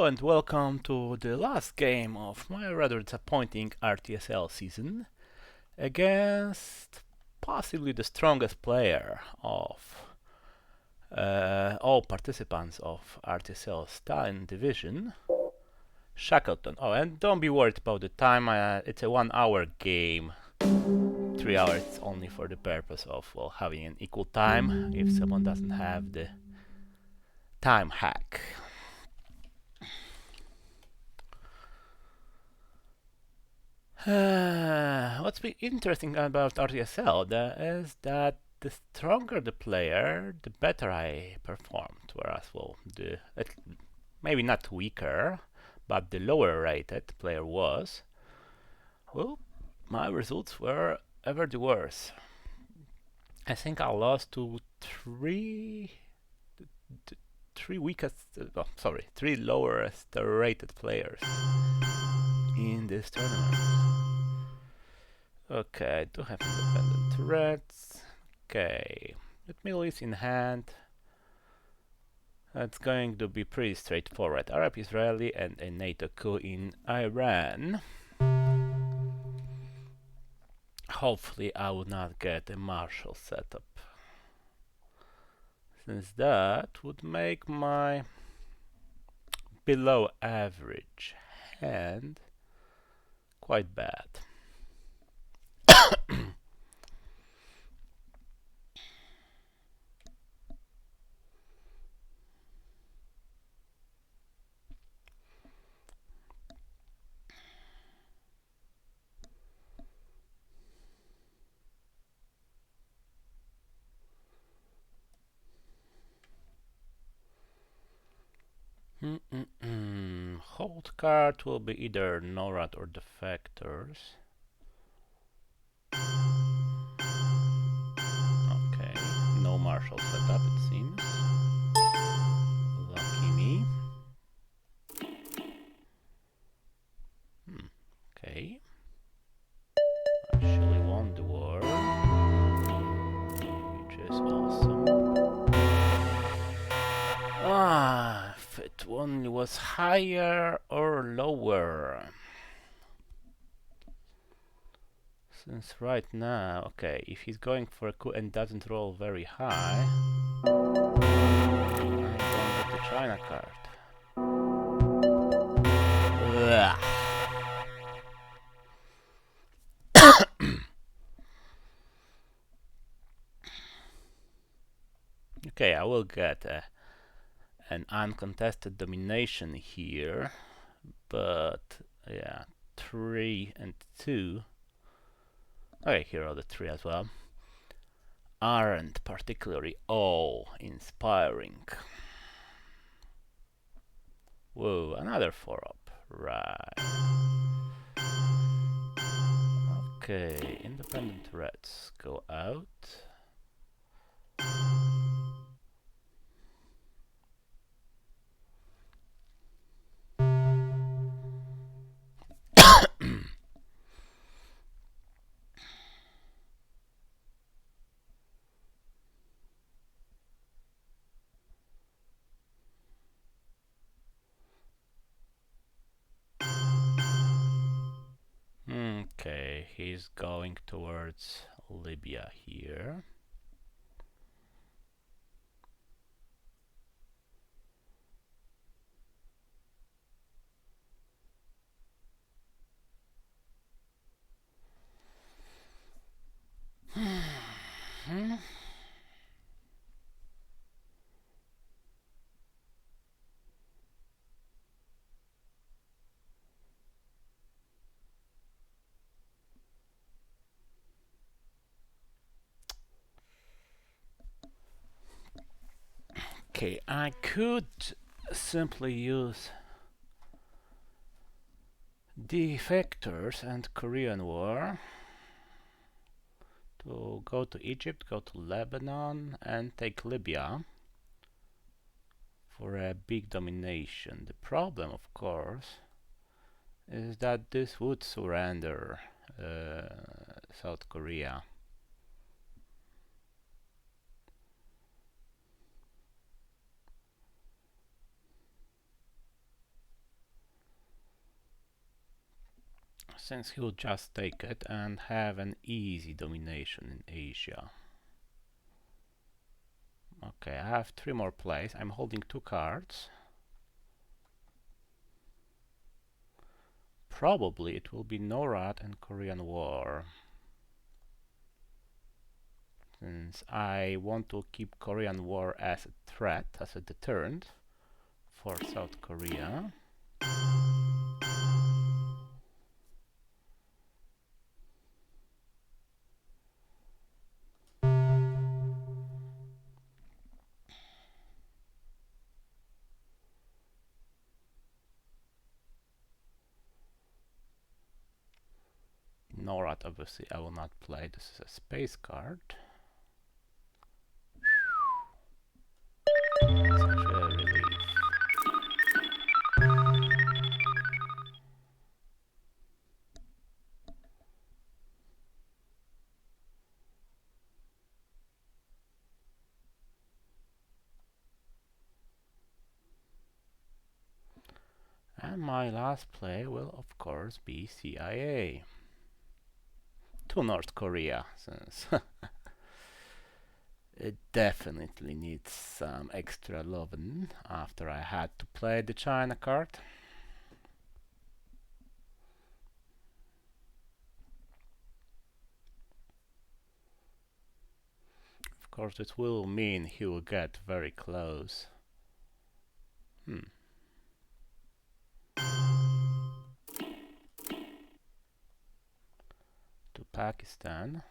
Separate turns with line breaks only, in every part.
Hello and welcome to the last game of my rather disappointing RTSL season against possibly the strongest player of all participants of RTSL Stalin division, Shackleton. Oh, and don't be worried about the time, it's a 1 hour game. 3 hours only for the purpose of having an equal time if someone doesn't have the time hack. What's been interesting about RTSL is that the stronger the player, the better I performed. Whereas, maybe not weaker, but the lower rated player was, well, my results were ever the worse. I think I lost to three lowest rated players in this tournament. Okay, I do have independent threats. Okay, with Middle East in hand, that's going to be pretty straightforward. Arab Israeli and a NATO coup in Iran. Hopefully I will not get a Marshall setup, since that would make my below average hand quite bad. Hold card will be either NORAD or defectors. Okay, no Marshall setup it seems. Lucky me. Okay. Actually won the war, which is awesome. If it only was higher or lower. Since right now, okay, if he's going for a coup and doesn't roll very high, I'm going with the China card. Ugh. Okay, I will get an uncontested domination here, but yeah, 3 and 2. Okay, here are the 3 as well. Aren't particularly awe-inspiring. Whoa, another 4 up. Right. Okay, independent reds go out. Okay, he's going towards Libya here. Okay, I could simply use defectors and Korean War to go to Egypt, go to Lebanon, and take Libya for a big domination. The problem, of course, is that this would surrender South Korea. since he will just take it and have an easy domination in Asia. Okay, I have 3 more plays. I'm holding 2 cards. Probably it will be NORAD and Korean War. Since I want to keep Korean War as a threat, as a deterrent for South Korea. NORAD, obviously, I will not play. This is a space card. Such a relief. And my last play will, of course, be CIA to North Korea, since it definitely needs some extra loving after I had to play the China card. Of course, it will mean he will get very close. To Pakistan.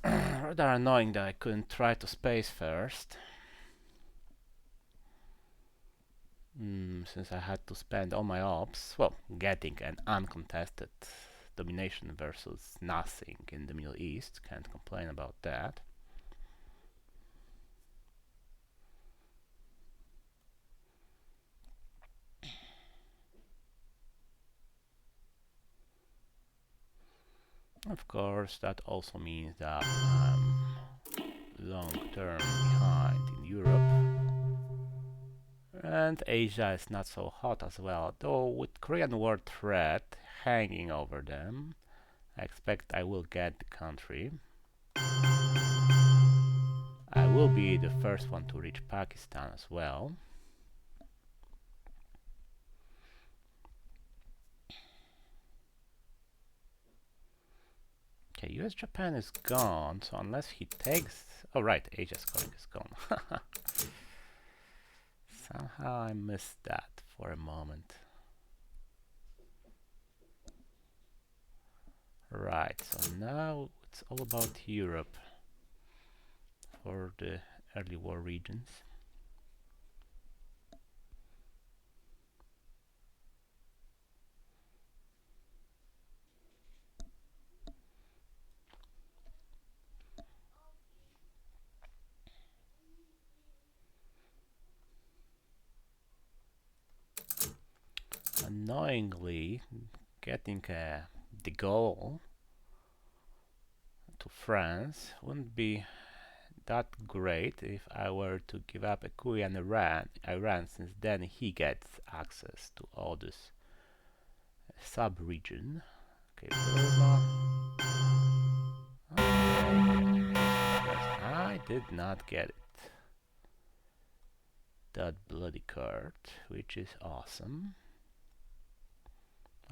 Rather annoying that I couldn't try to space first. Since I had to spend all my ops, well, getting an uncontested domination versus nothing in the Middle East, can't complain about that. Of course, that also means that I'm long term behind in Europe. And Asia is not so hot as well, though with Korean War threat hanging over them, I expect I will get the country. I will be the first one to reach Pakistan as well. Okay, US Japan is gone, so unless he takes... Oh right, Asia scoring is gone. Somehow I missed that for a moment. Right, so now it's all about Europe for the early war regions. Annoyingly, getting the goal to France wouldn't be that great if I were to give up a Korean Iran, since then he gets access to all this sub-region. Okay, Burma. Okay, I did not get it. That bloody card, which is awesome.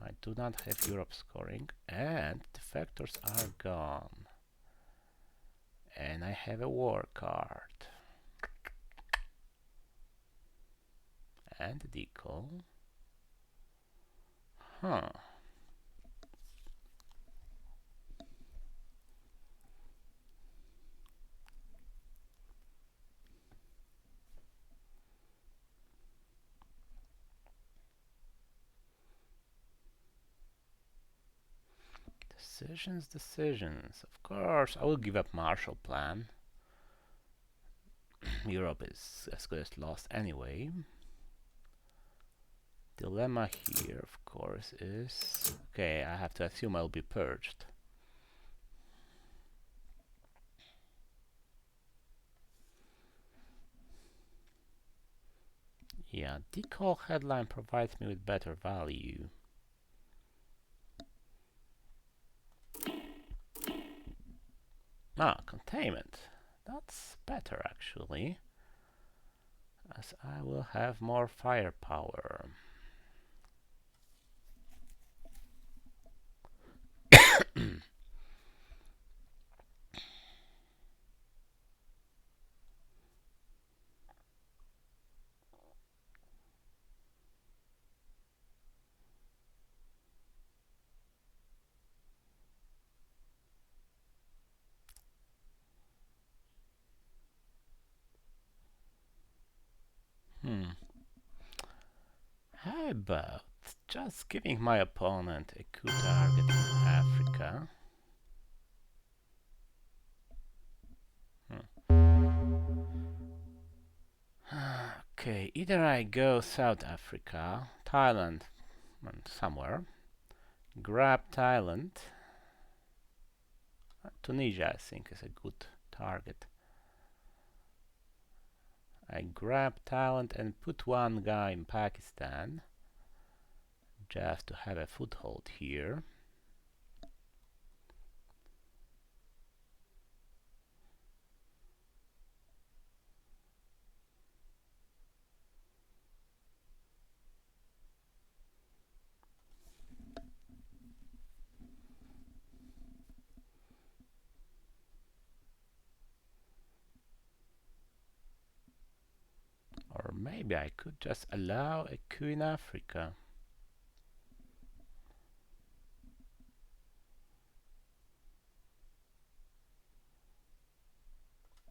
I do not have Europe scoring, and the factors are gone. And I have a war card. And a decal. Huh. Decisions. Of course, I will give up Marshall Plan. Europe is as good as lost anyway. Dilemma here, of course, is... Okay, I have to assume I'll be purged. Yeah, decall headline provides me with better value. Ah, containment. That's better actually, as I will have more firepower. Hmm. How about just giving my opponent a coup target in Africa? Okay, either I go South Africa, Thailand, somewhere, grab Thailand. Tunisia, I think, is a good target. I grab Thailand and put one guy in Pakistan, just to have a foothold here. Or maybe I could just allow a coup in Africa.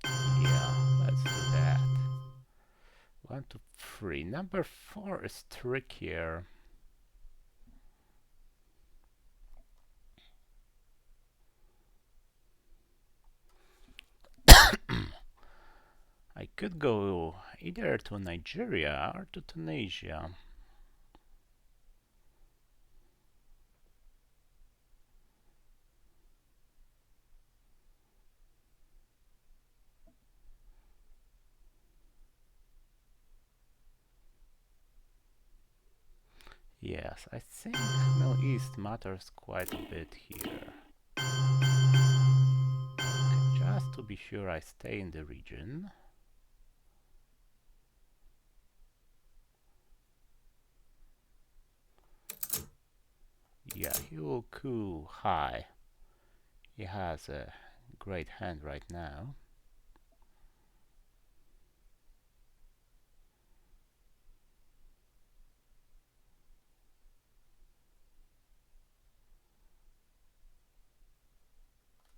Yeah, let's do that. 1, 2, 3. Number 4 is trickier. I could go either to Nigeria or to Tunisia. Yes, I think Middle East matters quite a bit here. Okay, just to be sure I stay in the region. Yeah, he will coup high. He has a great hand right now.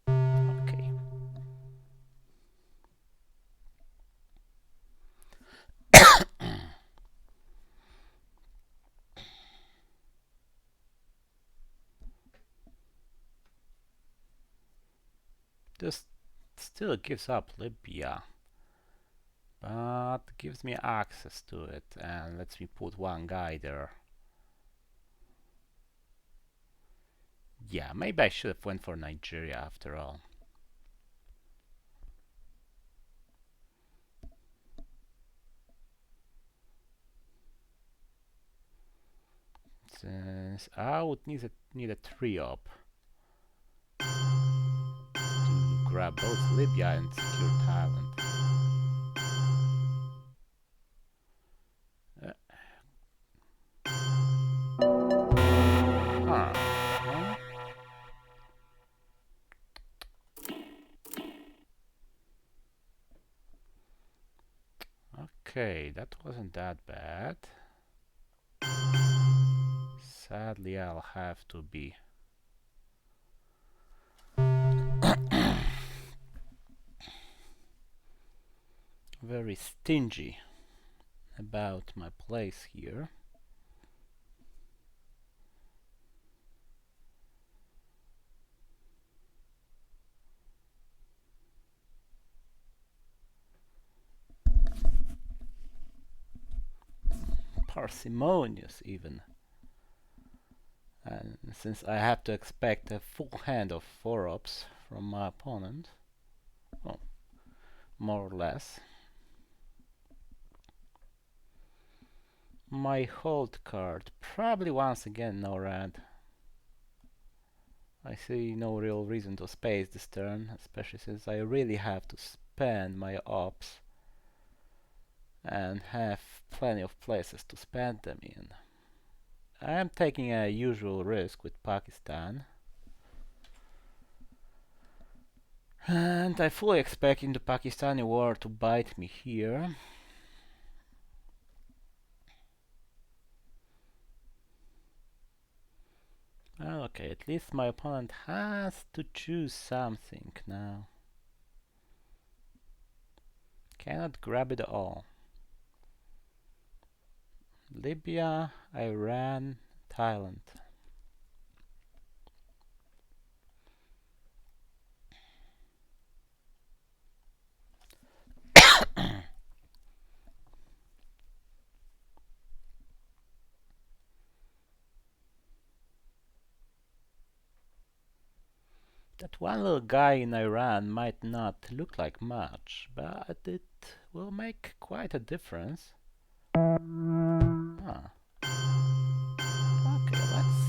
Okay. This still gives up Libya, but gives me access to it and lets me put one guy there. Yeah, maybe I should have went for Nigeria after all. Since I would need a three-up to grab both Libya and secure Thailand. Huh. Huh? Okay, that wasn't that bad. Sadly, I'll have to be very stingy about my place here. Parsimonious, even. And since I have to expect a full hand of 4-ups from my opponent, well, more or less. my hold card. Probably once again no red. I see no real reason to space this turn, especially since I really have to spend my ops and have plenty of places to spend them in. I am taking a usual risk with Pakistan, and I fully expect the Pakistani war to bite me here. Okay, at least my opponent has to choose something now. Cannot grab it all. Libya, Iran, Thailand. That one little guy in Iran might not look like much, but it will make quite a difference. Ah. Okay, let's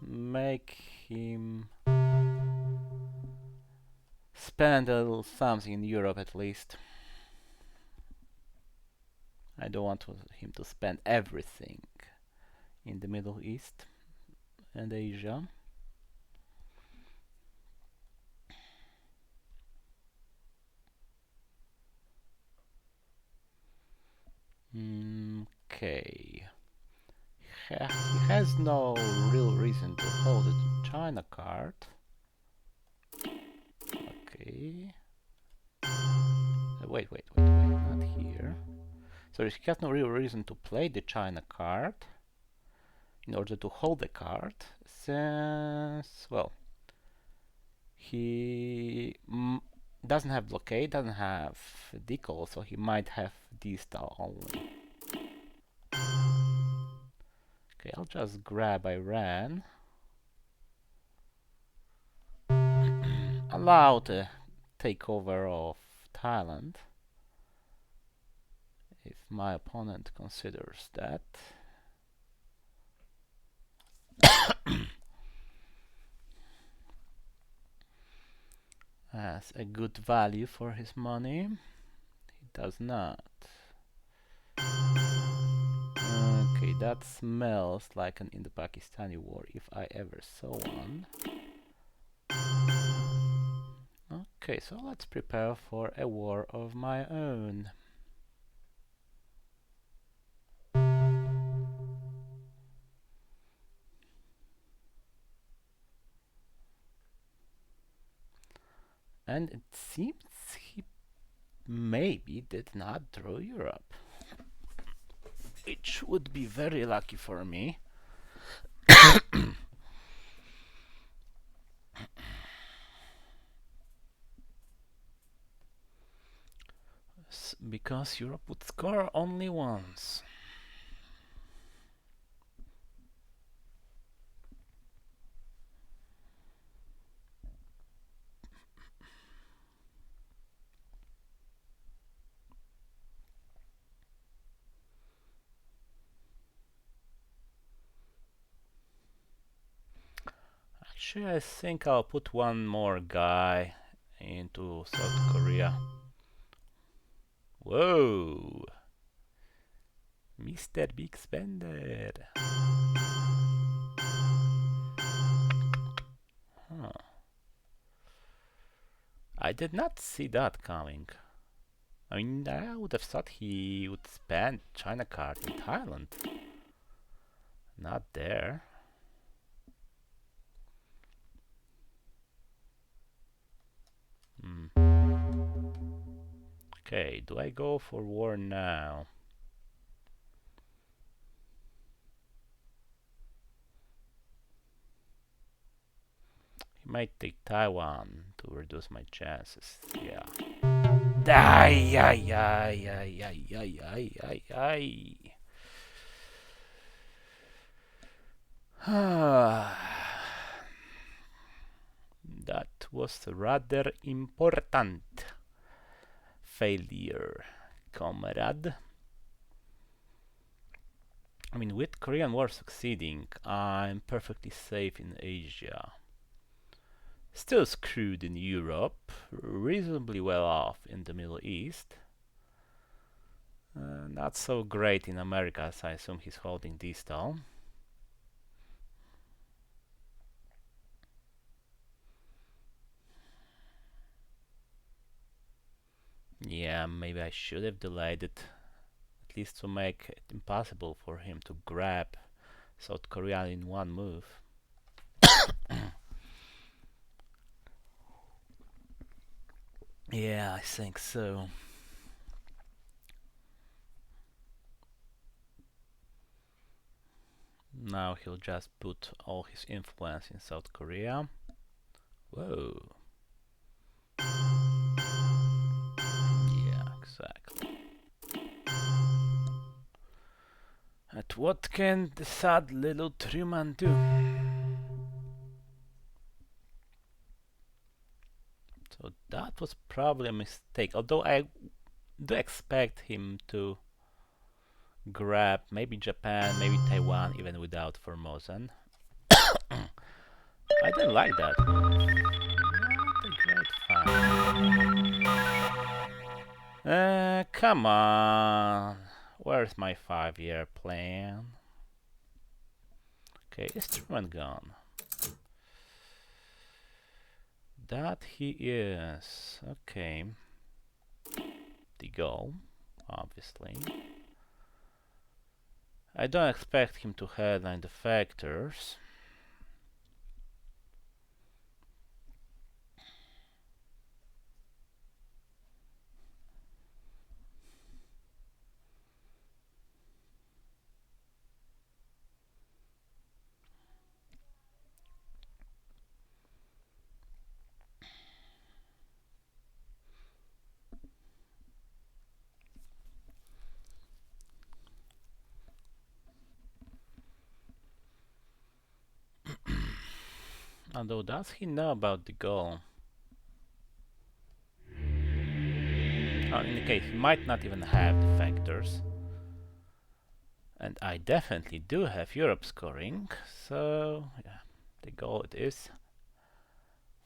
make him spend a little something in Europe at least. I don't want him to spend everything in the Middle East and Asia. Okay. He has no real reason to hold the China card. Okay. Wait, not here. So he has no real reason to play the China card in order to hold the card, since, well, he doesn't have blockade, doesn't have decall, so he might have D-style only. Okay, I'll just grab Iran. Allow the takeover of Thailand, if my opponent considers that. As a good value for his money. He does not. Okay, that smells like an Indo-Pakistani war if I ever saw one. Okay, so let's prepare for a war of my own. And it seems he maybe did not draw Europe, which would be very lucky for me. Because Europe would score only once. Actually, I think I'll put one more guy into South Korea. Whoa! Mr. Big Spender! Huh. I did not see that coming. I mean, I would have thought he would spend China card in Thailand. Not there. Okay, do I go for war now? He might take Taiwan to reduce my chances. Yeah. Ay, ay, ay, ay, ay, ay, ay, ay, ay. That was rather important failure, comrade. I mean, with Korean War succeeding, I'm perfectly safe in Asia. Still screwed in Europe, reasonably well off in the Middle East. Not so great in America, as I assume he's holding distal. Yeah, maybe I should have delayed it, at least to make it impossible for him to grab South Korea in one move. Yeah, I think so. Now he'll just put all his influence in South Korea. Whoa. Yeah, exactly. And what can the sad little Truman do? So that was probably a mistake, although I do expect him to grab maybe Japan, maybe Taiwan, even without Formosan. I don't like that move. Not a great fan. Come on. Where's my 5-year plan? Okay, instrument gone. That he is. Okay. The goal, obviously. I don't expect him to headline the factors. Although, does he know about the goal? Oh, in the case, he might not even have the factors. And I definitely do have Europe scoring, so yeah, the goal it is.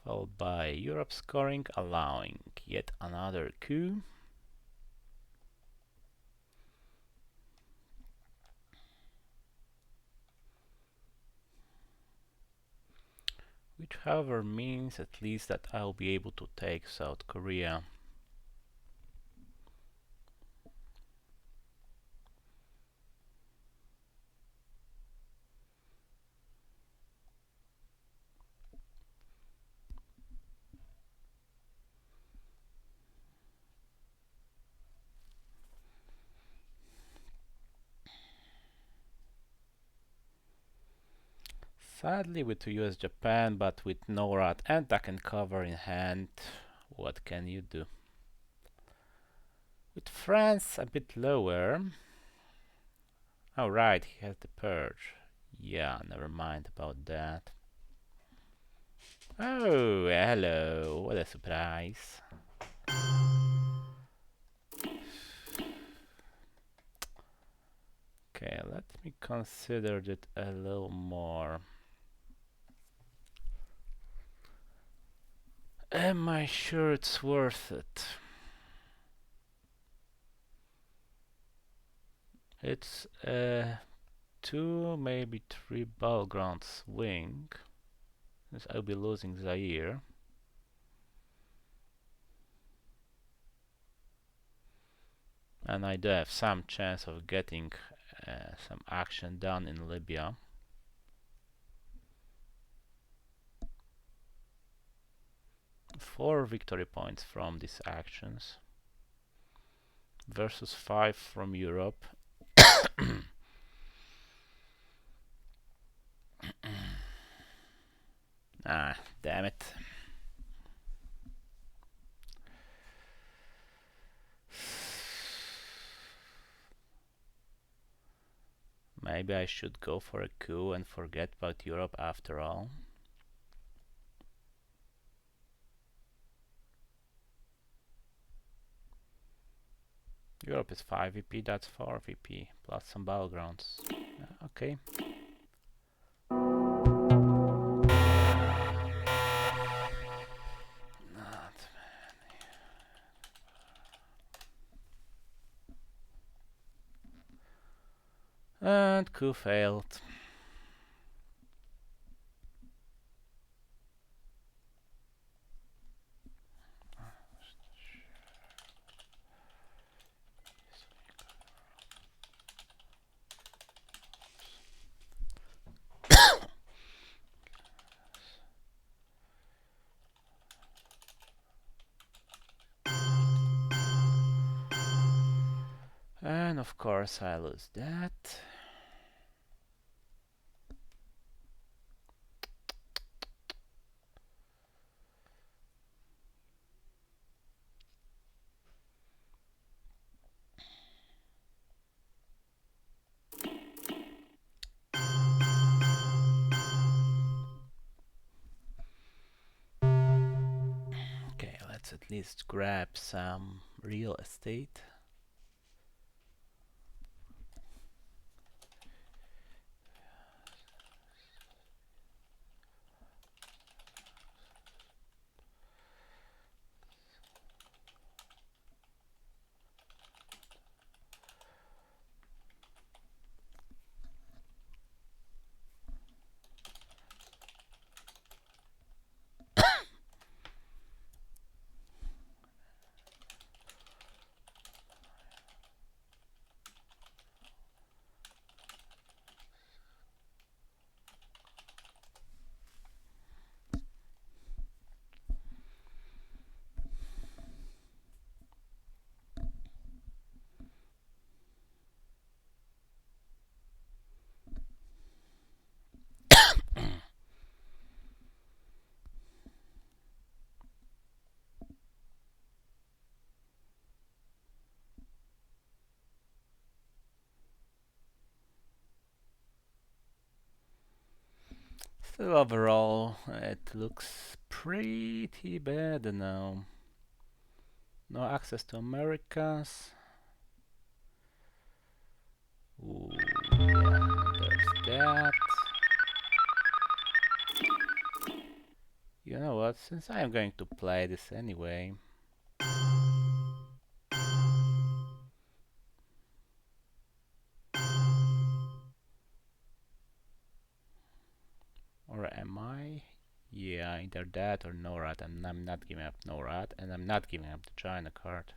Followed by Europe scoring, allowing yet another coup. Which however means at least that I'll be able to take South Korea. Sadly with US Japan, but with no rat and duck and cover in hand, what can you do? With France a bit lower. Oh right, he has the purge. Yeah, never mind about that. Oh, hello, what a surprise. Okay, let me consider it a little more. Am I sure it's worth it? It's a 2, maybe 3 battleground swing, since I'll be losing Zaire. And I do have some chance of getting some action done in Libya. Four victory points from these actions versus 5 from Europe. Ah, damn it. Maybe I should go for a coup and forget about Europe after all. Europe is 5 VP, that's 4 VP, plus some battlegrounds. Okay. Not and coup failed. And of course I lose that. Okay, let's at least grab some real estate. Still overall, it looks pretty bad now. No access to Americas. Ooh, yeah, there's that. You know what, since I am going to play this anyway, or am I? Yeah, either that or NORAD, and I'm not giving up NORAD, and I'm not giving up the China card.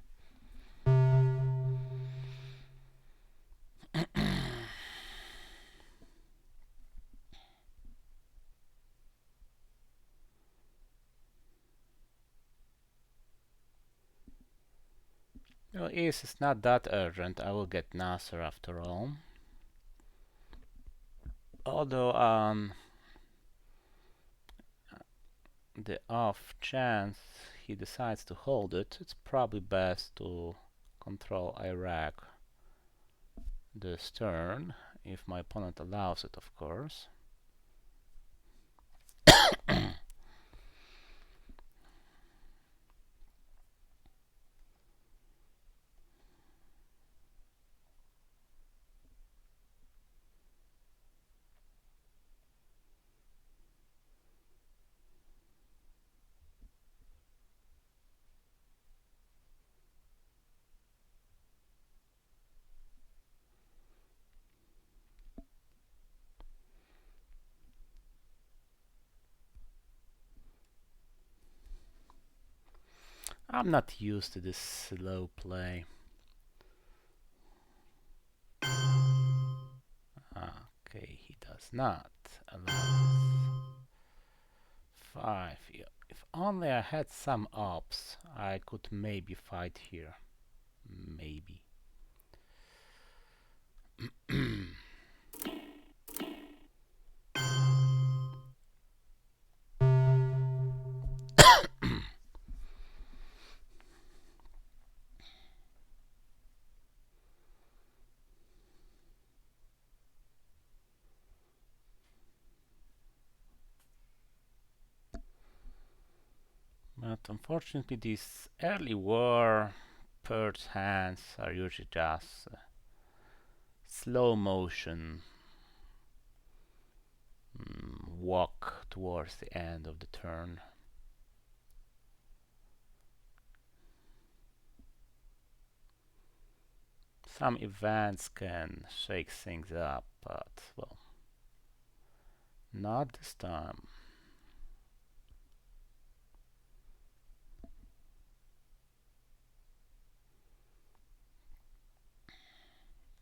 Well, East is not that urgent, I will get Nasser after all. Although, the off chance he decides to hold it, it's probably best to control Iraq this turn, if my opponent allows it, of course. I'm not used to this slow play. Okay, he does not allow this. 5. Yeah. If only I had some ops, I could maybe fight here. Maybe. But unfortunately, this early war First hands are usually just slow motion walk towards the end of the turn. Some events can shake things up, but well, not this time.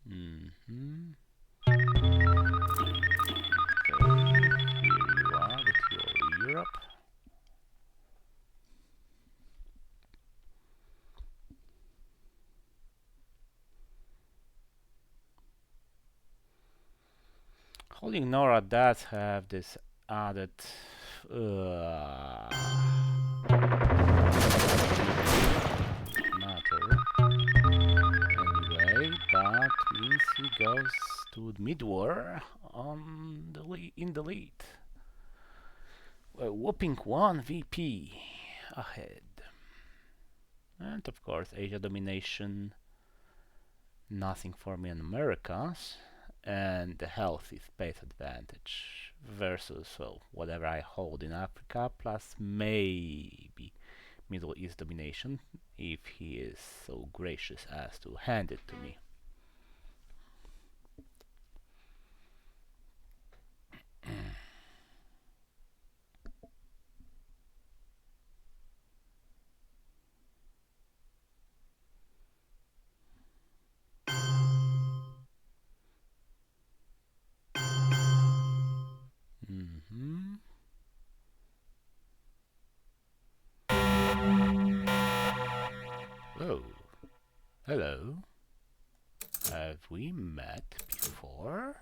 Mm-hmm. Okay, here you are with your Europe. Holding Nora does have this added matter anyway, but means he goes to mid-war on the in the lead. A whopping 1 VP ahead. And of course, Asia domination, nothing for me in Americas, and the healthy space advantage versus, well, whatever I hold in Africa, plus maybe Middle East domination, if he is so gracious as to hand it to me. Mm-hmm. Oh, hello. Have we met before?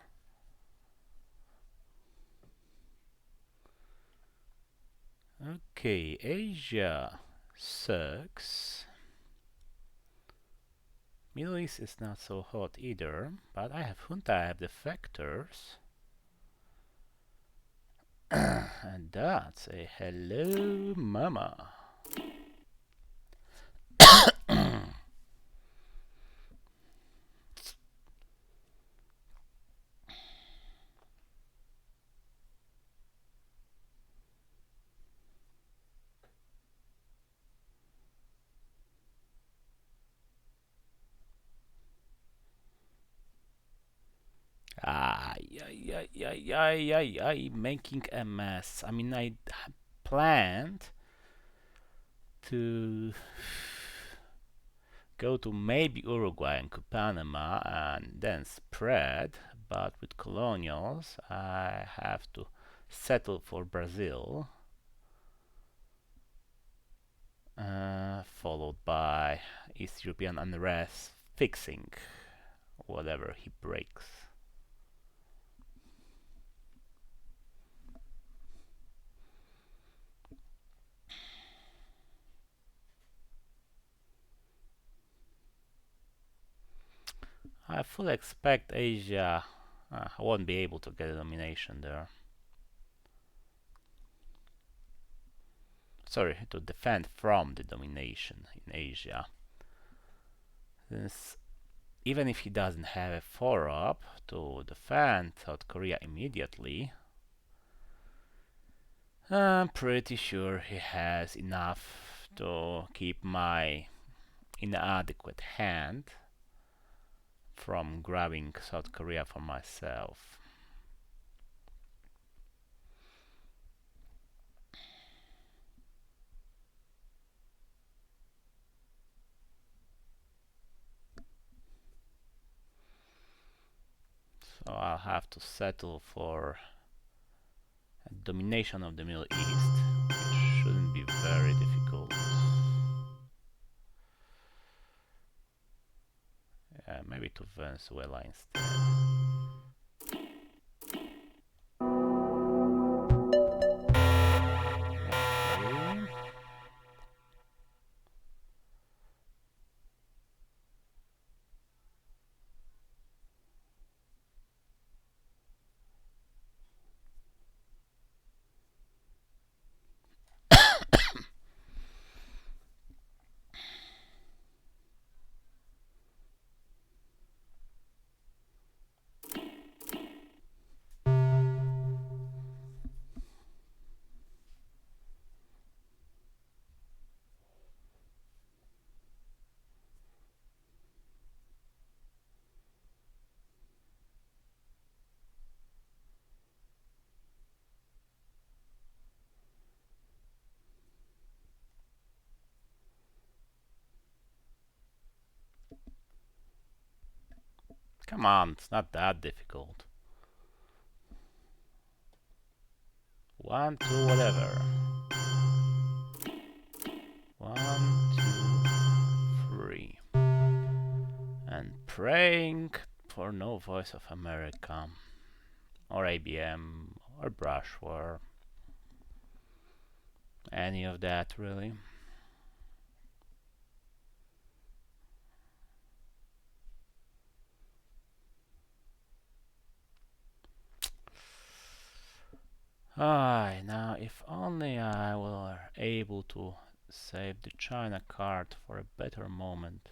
Okay, Asia sucks. Middle East is not so hot either, but I have Junta, I have defectors. And that's a hello mama. Making a mess. I mean, I planned to go to maybe Uruguay and Panama and then spread, but with colonials, I have to settle for Brazil, followed by East European unrest fixing whatever he breaks. I fully expect Asia. I won't be able to get a domination there. Sorry, to defend from the domination in Asia. Since even if he doesn't have a 4-up to defend South Korea immediately, I'm pretty sure he has enough to keep my inadequate hand from grabbing South Korea for myself. So I'll have to settle for a domination of the Middle East, which shouldn't be very difficult. Maybe to Venezuela instead. Okay. Come on, it's not that difficult. 1, 2, whatever. 1, 2, 3. And praying for no Voice of America, or ABM, or Brushware. Any of that, really. Now if only I were able to save the China card for a better moment.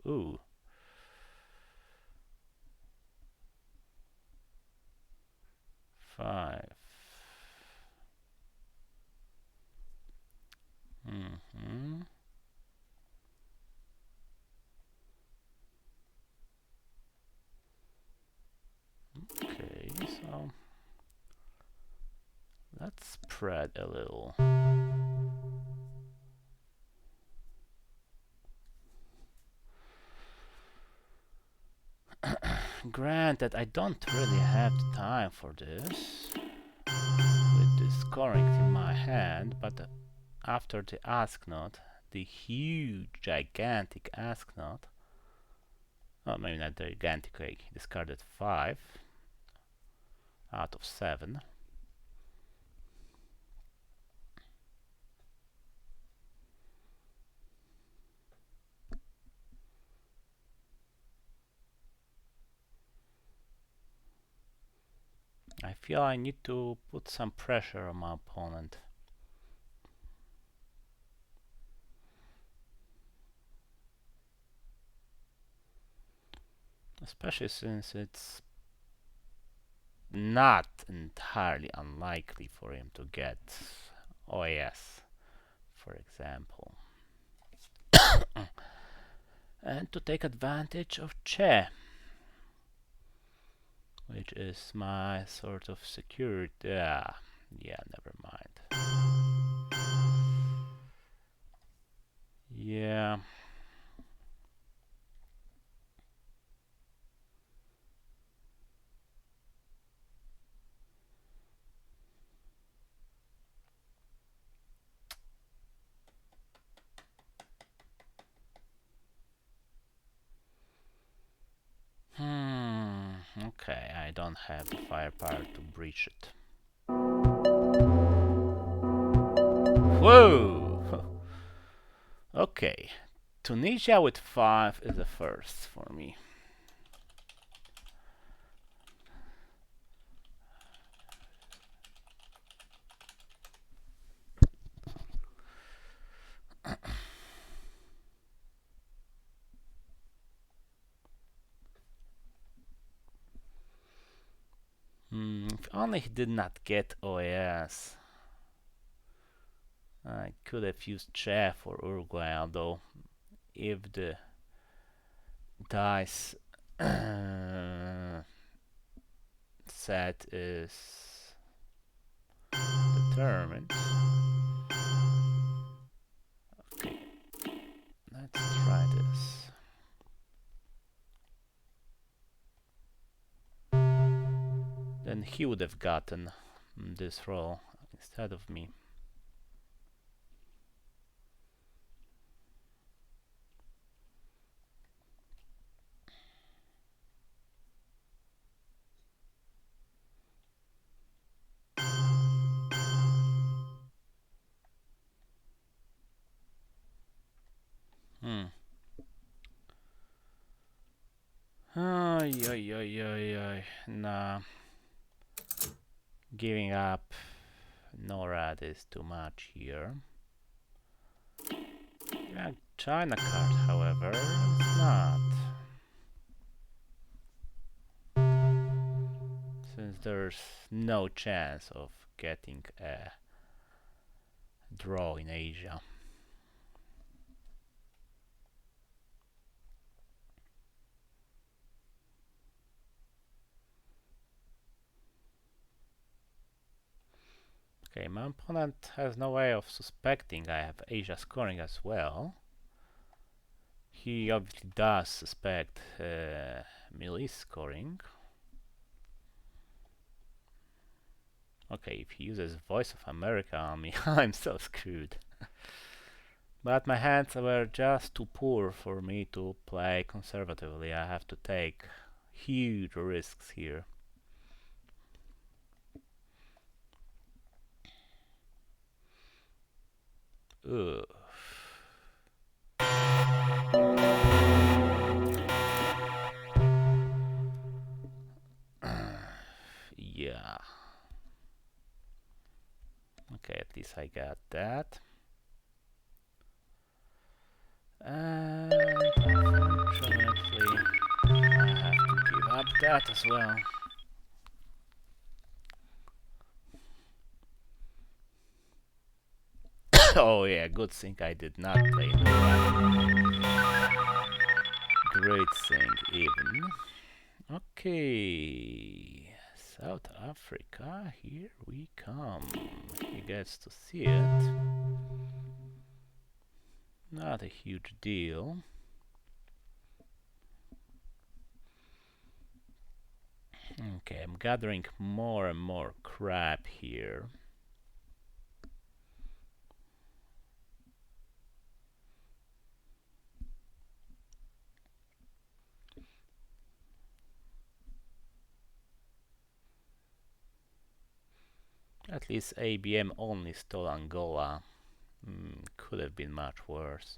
Ooh. Five. Mm-hmm. Okay, so let's spread a little. Granted, I don't really have the time for this with the scoring in my hand, but after the ask note, the huge, gigantic ask note, well, maybe not gigantic, I discarded 5 out of 7. I feel I need to put some pressure on my opponent. Especially since it's not entirely unlikely for him to get OAS, for example. And to take advantage of Che, which is my sort of security. Yeah, never mind. Yeah. Okay, I don't have the firepower to breach it. Whoa! Okay, Tunisia with 5 is a first for me. If only he did not get OAS. I could have used Che for Uruguay, although if the dice set is determined. Okay, let's try this. Then he would have gotten this roll instead of me. Nah. Giving up NORAD is too much here. Yeah, China card, however, is not. Since there's no chance of getting a draw in Asia. Okay, my opponent has no way of suspecting I have Asia scoring as well. He obviously does suspect melee scoring. Okay, if he uses Voice of America on me, I'm so screwed. But my hands were just too poor for me to play conservatively. I have to take huge risks here. Ugh. Yeah. Okay, at least I got that. And unfortunately, I have to give up that as well. Oh yeah, good thing I did not play in the great thing even. Okay, South Africa, here we come. He gets to see it. Not a huge deal. Okay, I'm gathering more and more crap here. At least ABM only stole Angola. Could have been much worse.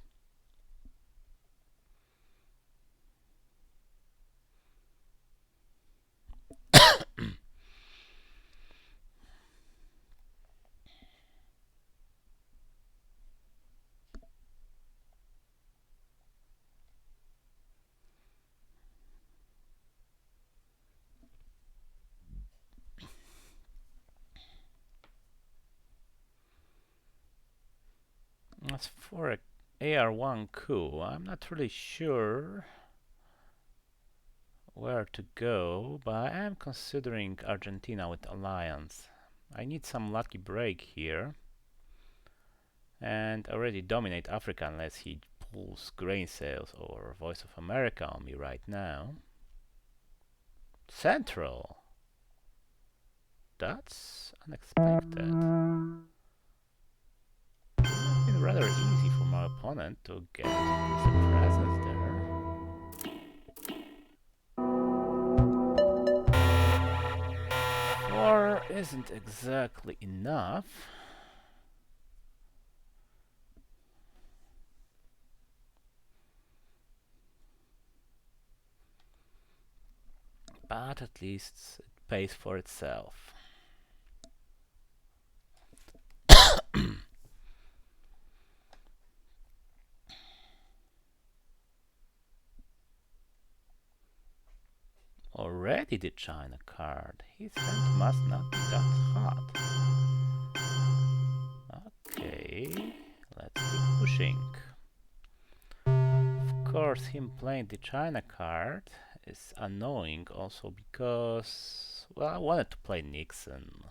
As for a AR1 coup, I'm not really sure where to go, but I am considering Argentina with alliance. I need some lucky break here and already dominate Africa unless he pulls grain sales or Voice of America on me right now. Central. That's unexpected. It's been rather easy for my opponent to get some presence there. 4 isn't exactly enough. But at least it pays for itself. Already the China card. His hand must not be that hot. Okay, let's keep pushing. Of course, him playing the China card is annoying also because, well, I wanted to play Nixon.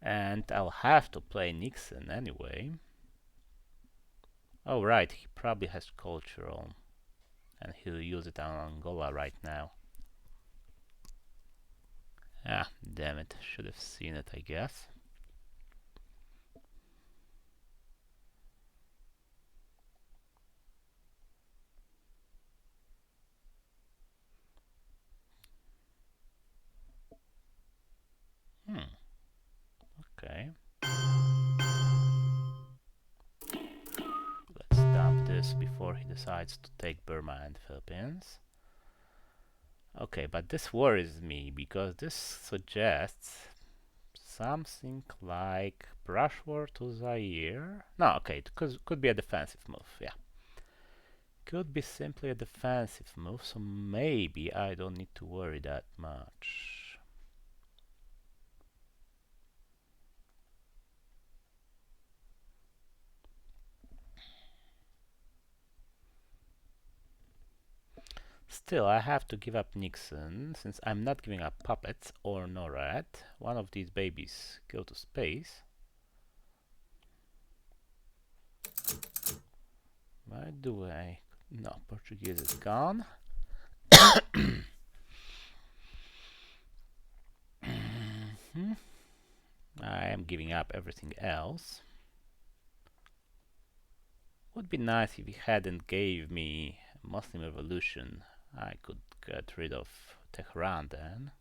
And I'll have to play Nixon anyway. Oh right, he probably has cultural. And he'll use it on Angola right now. Ah, damn it, should have seen it, I guess. Okay. Let's dump this before he decides to take Burma and Philippines. Okay, but this worries me because this suggests something like brush war to Zaire. No, okay, it could be a defensive move, yeah. Could be simply a defensive move, so maybe I don't need to worry that much. Still, I have to give up Nixon, since I'm not giving up puppets or NORAD. One of these babies go to space. Why do I No, Portuguese is gone. Mhm. I am giving up everything else. Would be nice if he hadn't gave me Muslim Revolution. I could get rid of Tehran then.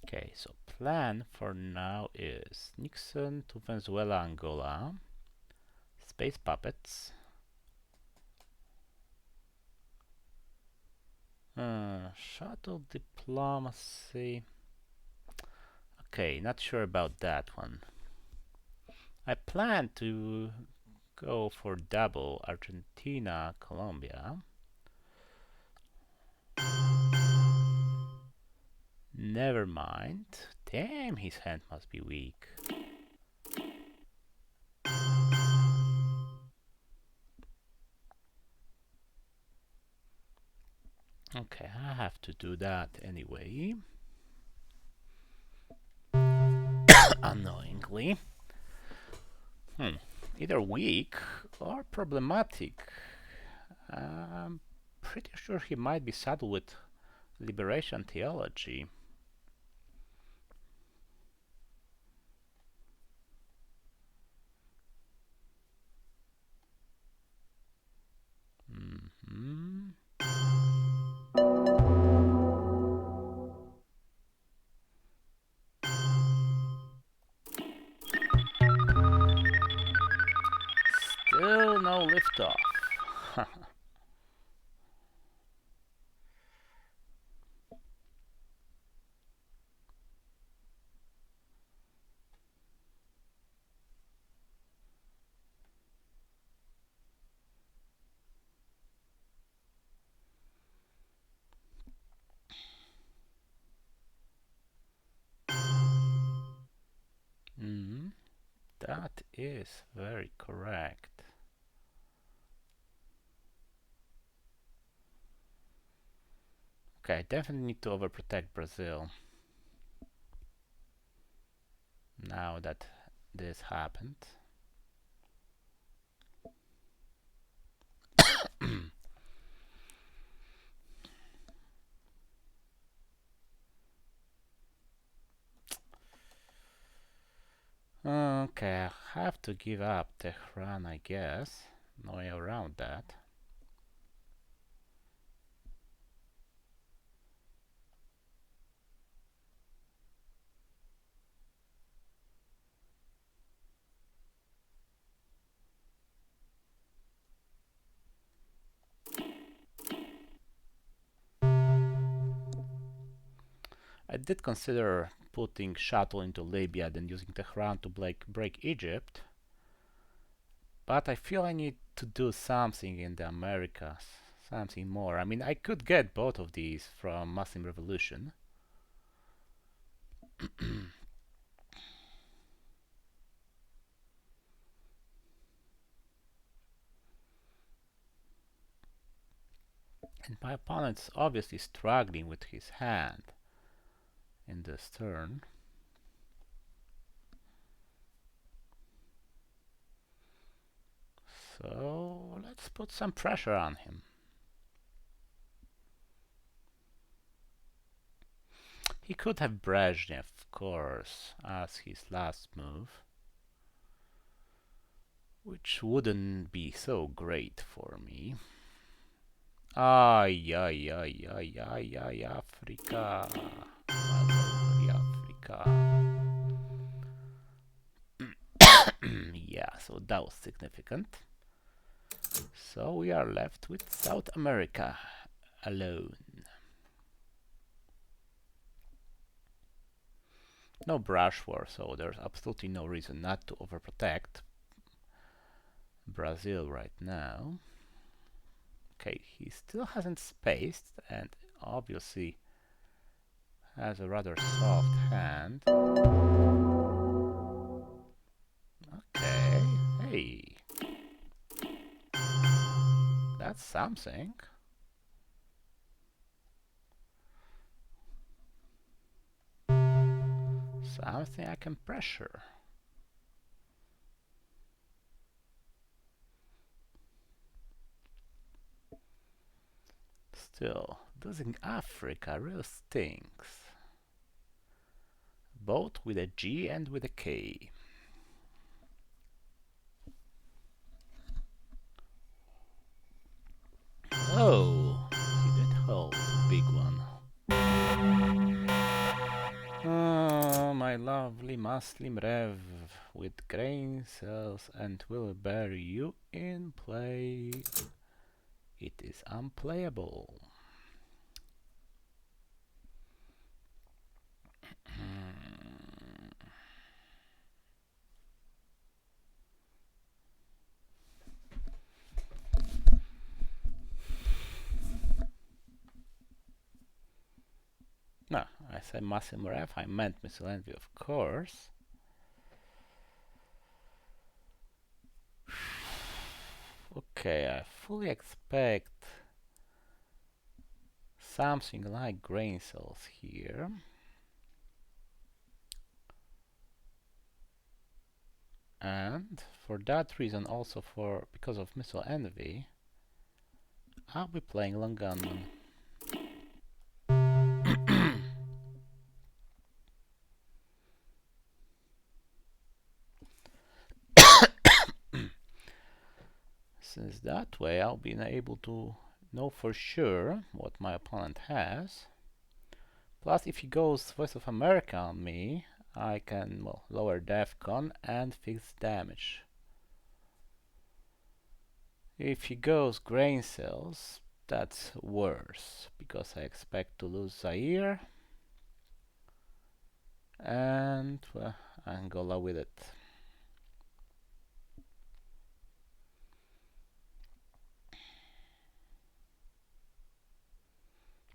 Okay, so plan for now is Nixon to Venezuela, Angola, space puppets, shuttle diplomacy. Okay, not sure about that one. I plan to go for double Argentina, Colombia. Never mind. Damn, his hand must be weak. Okay, I have to do that anyway. Annoyingly. Either weak or problematic. I'm pretty sure he might be saddled with liberation theology. Mm-hmm. Still no liftoff. Mm, that is very correct. Okay, I definitely need to overprotect Brazil now that this happened. Okay, I have to give up Tehran, I guess. No way around that. I did consider putting shuttle into Libya, then using Tehran to break Egypt, but I feel I need to do something in the Americas, something more. I mean, I could get both of these from Muslim Revolution. And my opponent's obviously struggling with his hand in this turn. So let's put some pressure on him. He could have Brezhnev, of course, as his last move, which wouldn't be so great for me. Ay, ay, ay, ay, ay, ay, Africa. My lovely Africa. Yeah, so that was significant. So we are left with South America alone. No brush war, so there's absolutely no reason not to overprotect Brazil right now. Okay, he still hasn't spaced and obviously has a rather soft hand. Okay, hey, that's something. Something I can pressure. Still, losing Africa really stinks. Both with a G and with a K. Oh, he did hold a big one. Oh, my lovely Muslim Rev with grain cells and will bury you in play. It is unplayable. No, I said Muslim Rev, I meant Missile Envy, of course. Okay, I fully expect something like grain cells here. And for that reason, also because of Missile Envy, I'll be playing long gunman. Since that way I'll be able to know for sure what my opponent has. Plus, if he goes Voice of America on me, I can, well, lower DEFCON and fix damage. If he goes Grain Cells, that's worse, because I expect to lose Zaire and Angola with it.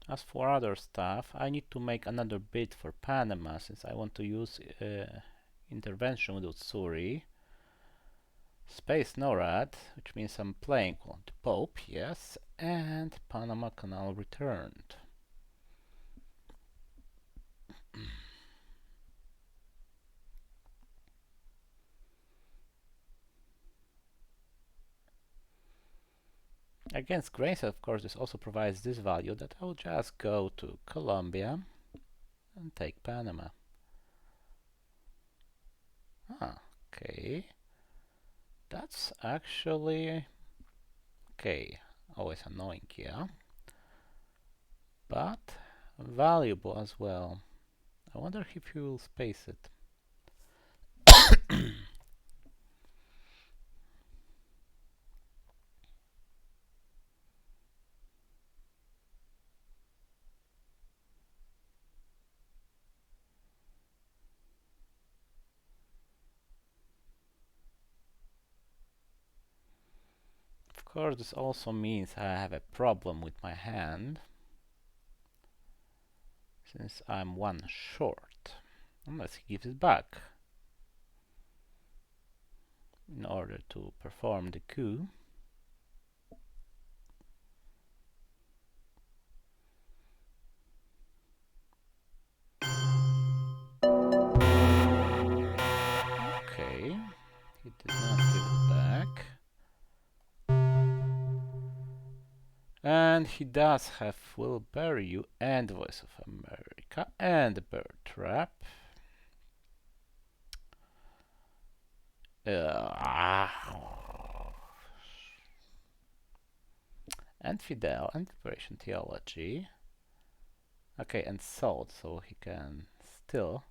As for other stuff, I need to make another bid for Panama since I want to use intervention with Utsuri. Space NORAD, which means I'm playing the Pope, yes, and Panama Canal returned. Against Grace, of course, this also provides this value that I'll just go to Colombia and take Panama. Okay. That's actually okay. Always annoying, yeah. But valuable as well. I wonder if you will space it. Of course, this also means I have a problem with my hand, since I'm one short, unless he gives it back in order to perform the coup. Okay, he did not give it back. And he does have Will Bury You and Voice of America and Bird Trap. And Fidel and Liberation Theology. Okay, and Salt, so he can still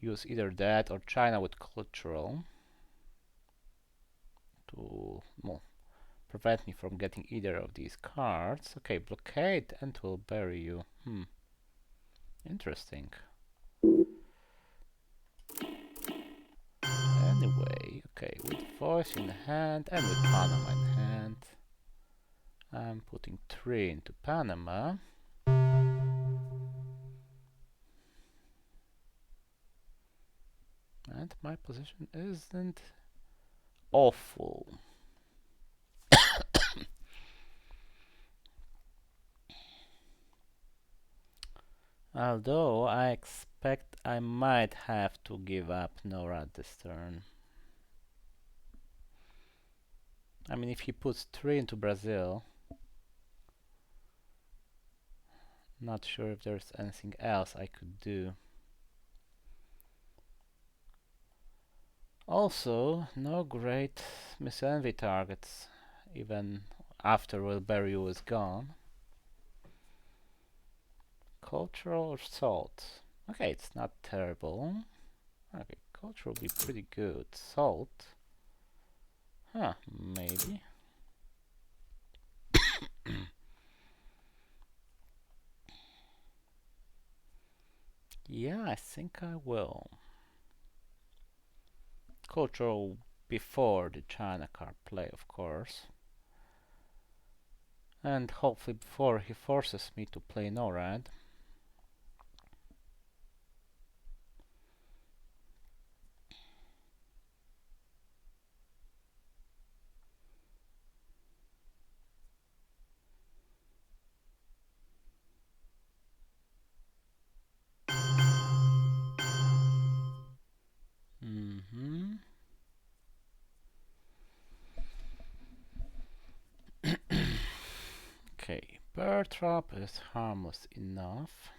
use either that or China with Cultural to, well, prevent me from getting either of these cards. Okay, Blockade and Will Bury You. Interesting. Anyway, okay, with Voice in hand and with Panama in hand, I'm putting 3 into Panama. And my position isn't awful. Although I expect retrospect, I might have to give up Norad this turn. I mean, if he puts 3 into Brazil, not sure if there's anything else I could do. Also, no great Miss Envy targets, even after Wilbury is gone. Cultural or salt? Okay, it's not terrible. Okay, culture will be pretty good. Salt? Huh, maybe. Yeah, I think I will. Cultural before the China card play, of course. And hopefully before he forces me to play NORAD. Mm-hmm. Okay, Bear Trap is harmless enough.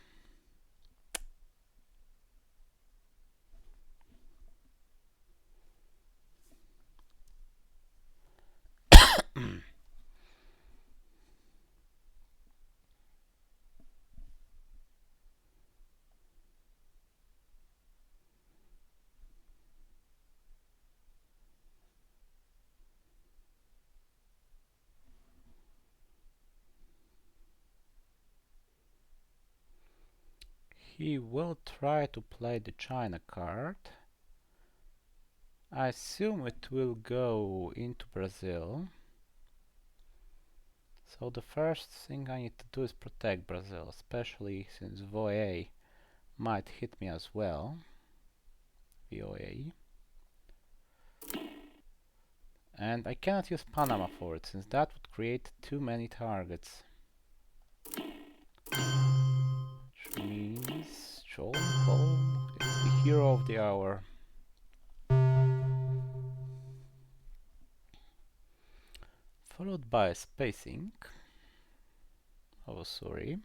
He will try to play the China card. I assume it will go into Brazil. So the first thing I need to do is protect Brazil, especially since VOA might hit me as well. VOA. And I cannot use Panama for it, since that would create too many targets. Which means Paul is the hero of the hour. Followed by spacing. Oh, sorry.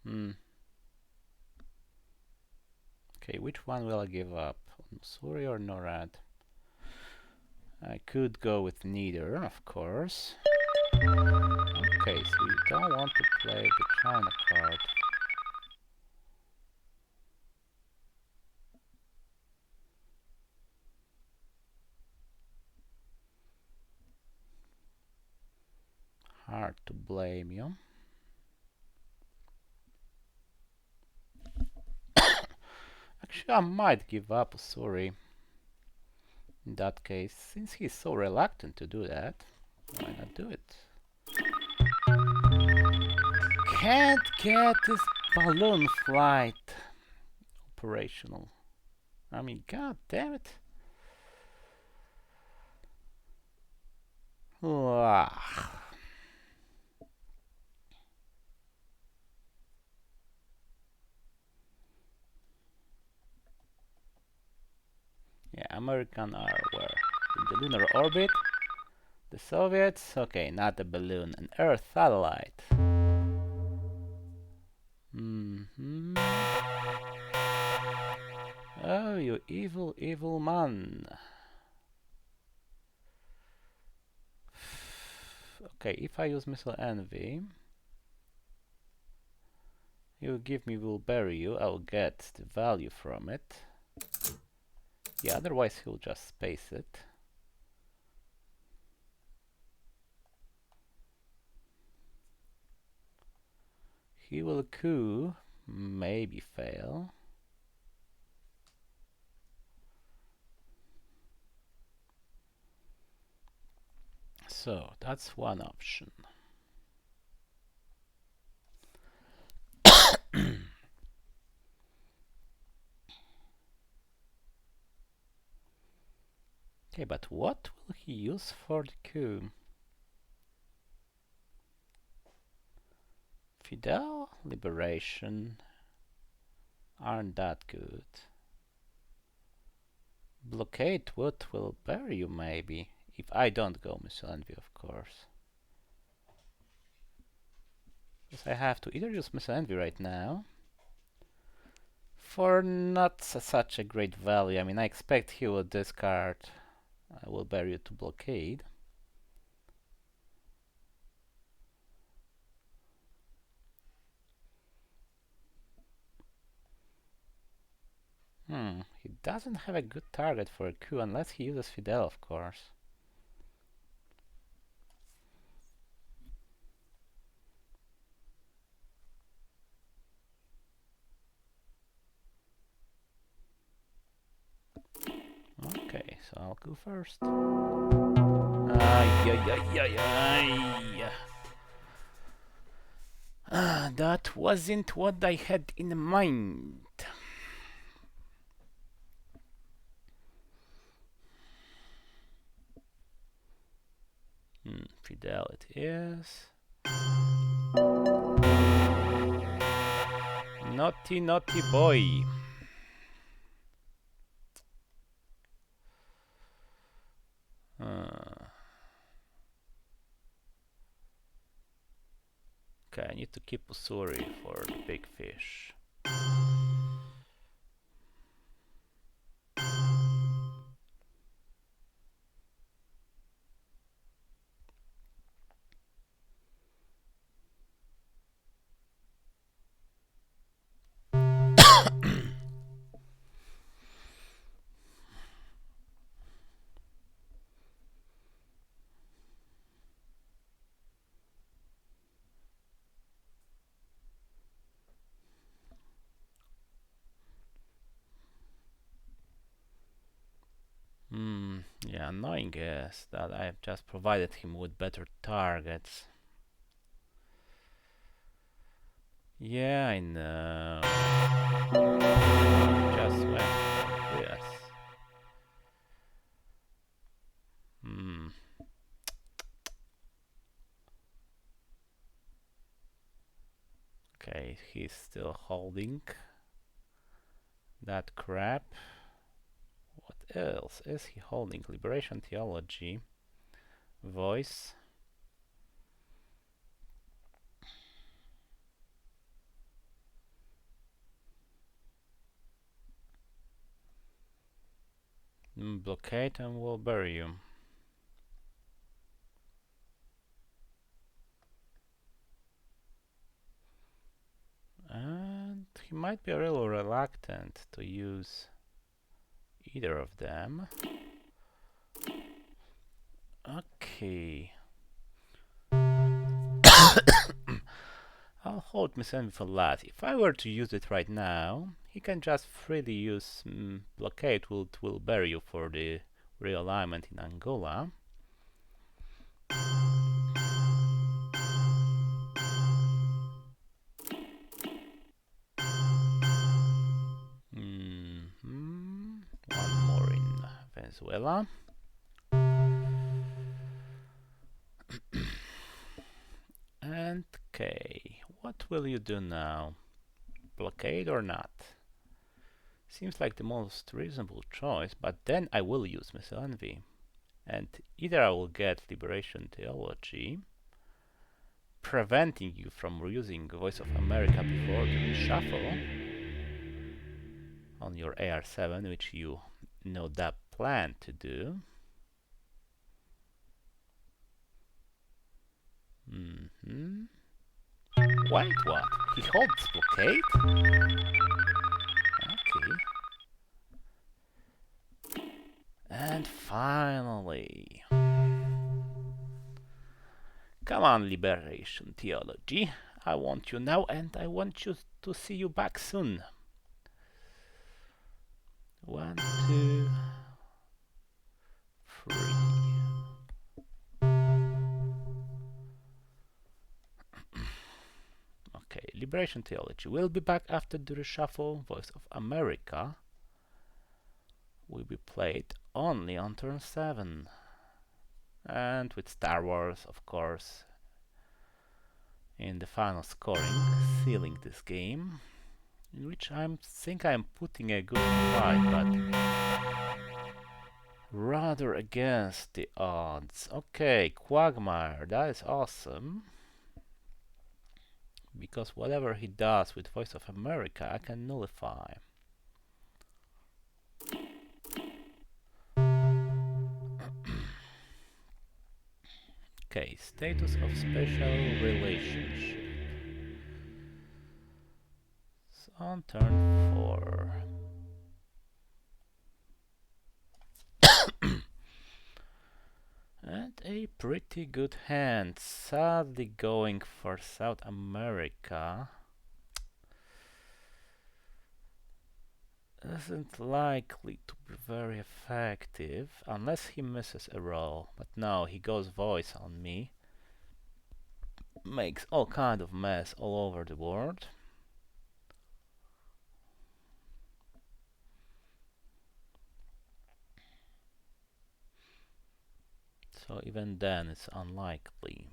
Okay, which one will I give up? Missouri or NORAD? I could go with neither, of course. Okay, so you don't want to play the China card. Hard to blame you. Actually, I might give up, sorry. In that case, since he's so reluctant to do that, why not do it? Can't get this balloon flight operational. I mean, god damn it. Ugh. Yeah, American are where? In the lunar orbit? The Soviets? Okay, not a balloon, an Earth satellite. Mm-hmm. Oh, you evil, evil man. Okay, if I use Missile Envy, he'll give me will bury you, I'll get the value from it. Yeah, otherwise he'll just space it. He will coup, maybe fail. So, that's one option. Okay, but what will he use for the coup? Fidel? Liberation? aren't that good. Blockade what will bury you, maybe. If I don't go Missile Envy, of course. Because I have to either use Missile Envy right now, for not such a great value. I mean, I expect he will discard I will bury you to blockade. He doesn't have a good target for a Q unless he uses Fidel, of course. Okay, so I'll go first. That wasn't what I had in mind. Fidelity is. Naughty, naughty boy. Okay, I need to keep Usuri for the big fish. Yeah, annoying is that I have just provided him with better targets. Yeah, I know. Just went for this. Okay, he's still holding that crap. What else is he holding? Liberation Theology, Voice. Blockade and we'll bury you. And he might be a little reluctant to use either of them. Okay. I'll hold Miss Envy for last. If I were to use it right now, he can just freely use Blockade, will bury you for the realignment in Angola. One more in Venezuela. And okay, what will you do now? Blockade or not? Seems like the most reasonable choice, but then I will use Missile Envy. And either I will get Liberation Theology, preventing you from using Voice of America before the reshuffle on your AR7, which you know that plan to do. Wait, what? He holds blockade? Okay. And finally... Come on, Liberation Theology. I want you now and I want you to see you back soon. 1, 2, 3. Okay, Liberation Theology will be back after the reshuffle. Voice of America will be played only on turn 7. And with Star Wars, of course, in the final scoring, sealing this game. in which I think I'm putting a good fight, but rather against the odds. Okay, Quagmire, that is awesome. Because whatever he does with Voice of America, I can nullify. Okay, status of special relationship. So on turn 4. And a pretty good hand. Sadly going for South America. Isn't likely to be very effective unless he misses a roll. But no, he goes voice on me. Makes all kind of mess all over the board. So even then it's unlikely.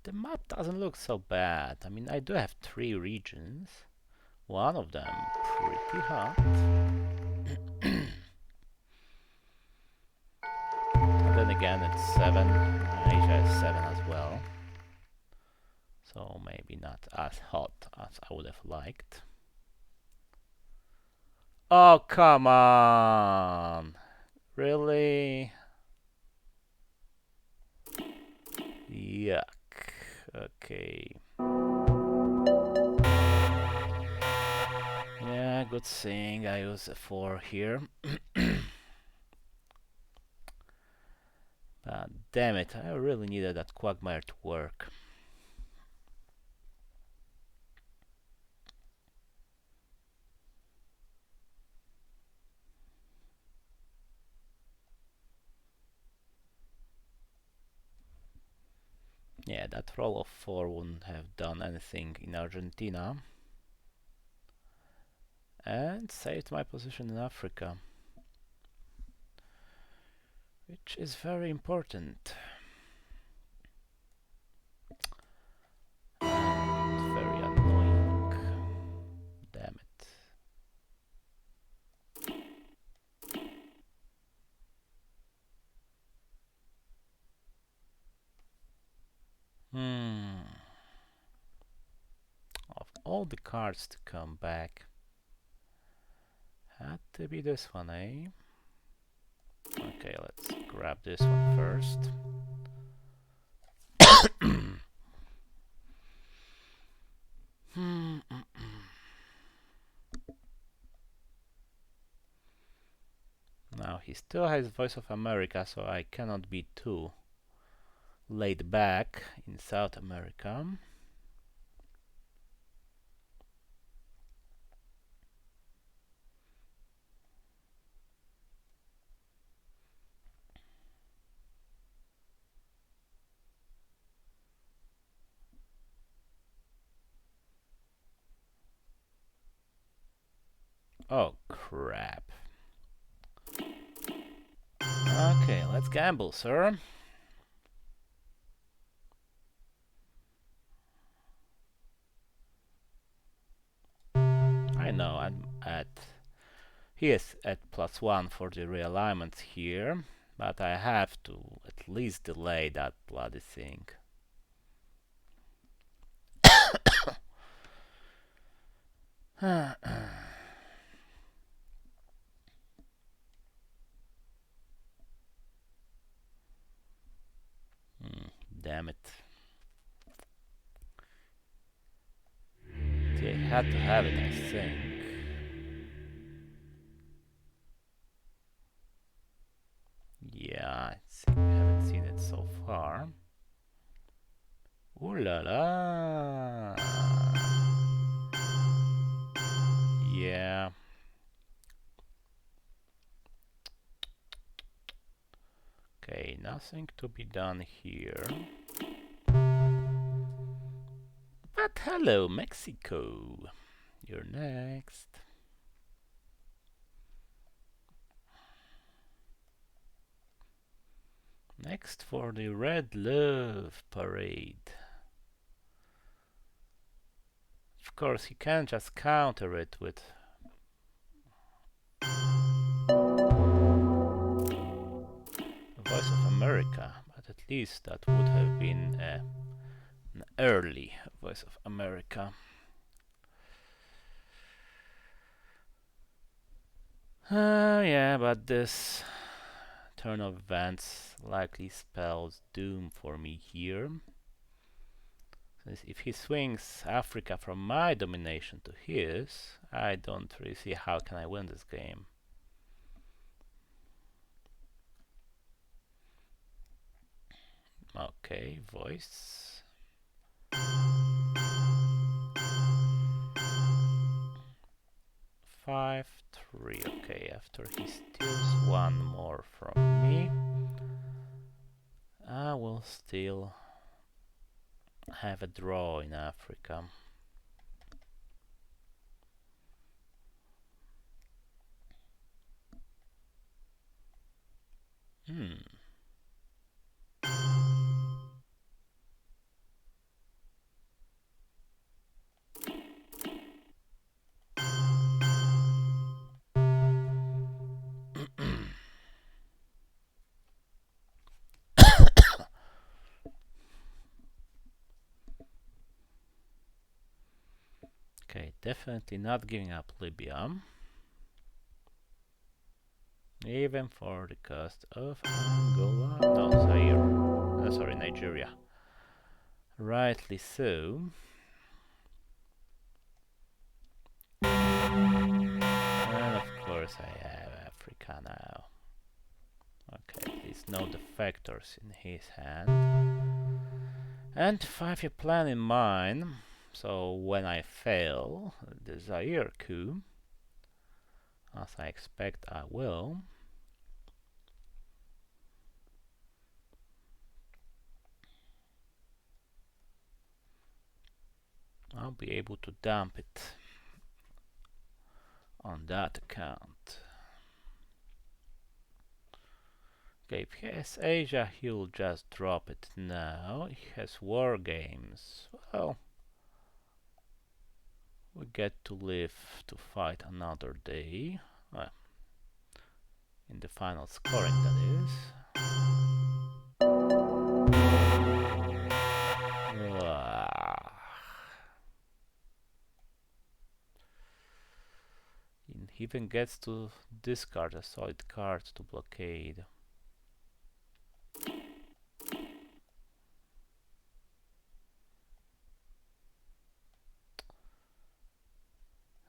The map doesn't look so bad. I mean, I do have 3 regions. One of them pretty hot. And then again it's 7. Asia is 7 as well. So maybe not as hot as I would have liked. Oh, come on! Really? Yuck. Okay. Yeah, good thing I use a 4 here. Damn it, I really needed that Quagmire to work. Yeah, that roll of 4 wouldn't have done anything in Argentina. And saved my position in Africa. Which is very important. And very annoying. Damn it. Of all the cards to come back, had to be this one, eh? Okay, let's grab this one first. Now he still has Voice of America, so I cannot be too laid back in South America. Oh crap. Okay, let's gamble, sir. I know I'm at... He is at +1 for the realignment here, but I have to at least delay that bloody thing. Damn it. They had to have it, I think. Yeah, I think we haven't seen it so far. Ooh la la! Yeah. Okay, nothing to be done here. But hello, Mexico. You're next. Next for the Red Love Parade. Of course, you can't just counter it with Voice of America, but at least that would have been an early Voice of America. Yeah, but this turn of events likely spells doom for me here. Since if he swings Africa from my domination to his, I don't really see how can I win this game. Okay, voice. Five, 3. Okay, after he steals one more from me, I will still have a draw in Africa. Okay, definitely not giving up Libya. Even for the cost of Angola. No, Zaire. Sorry, Nigeria. Rightly so. And of course I have Africa now. Okay, at least no defectors in his hand. And 5-year plan in mind. So when I fail the Zaire coup, as I expect I will, I'll be able to dump it on that account. Okay, if he has Asia, he'll just drop it now. He has war games. Well, we get to live to fight another day. Well, in the final scoring, that is. He even gets to discard a solid card to blockade.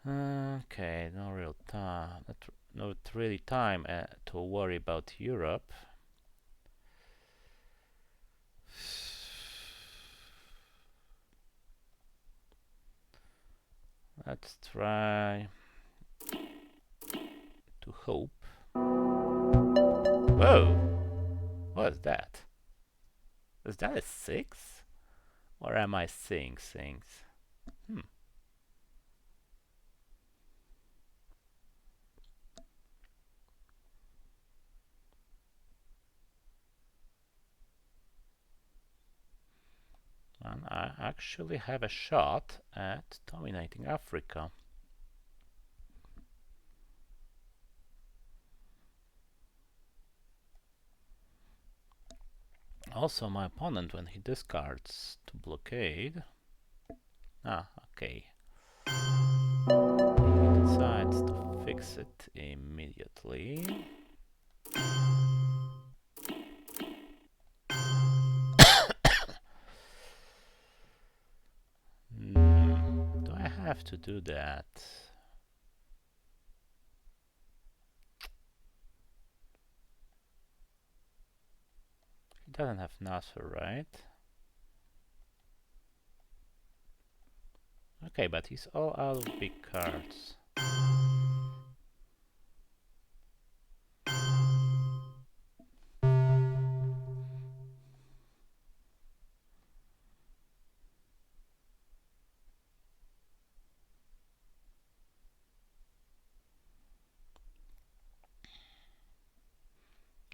Okay, no real time, not really time to worry about Europe. Let's try to hope. Whoa! What is that? Is that a 6? Or am I seeing things? And I actually have a shot at dominating Africa. Also, my opponent, when he discards to blockade, okay, he decides to fix it immediately. Do I have to do that? He doesn't have Nasser, right? Okay, but he's all out of big cards.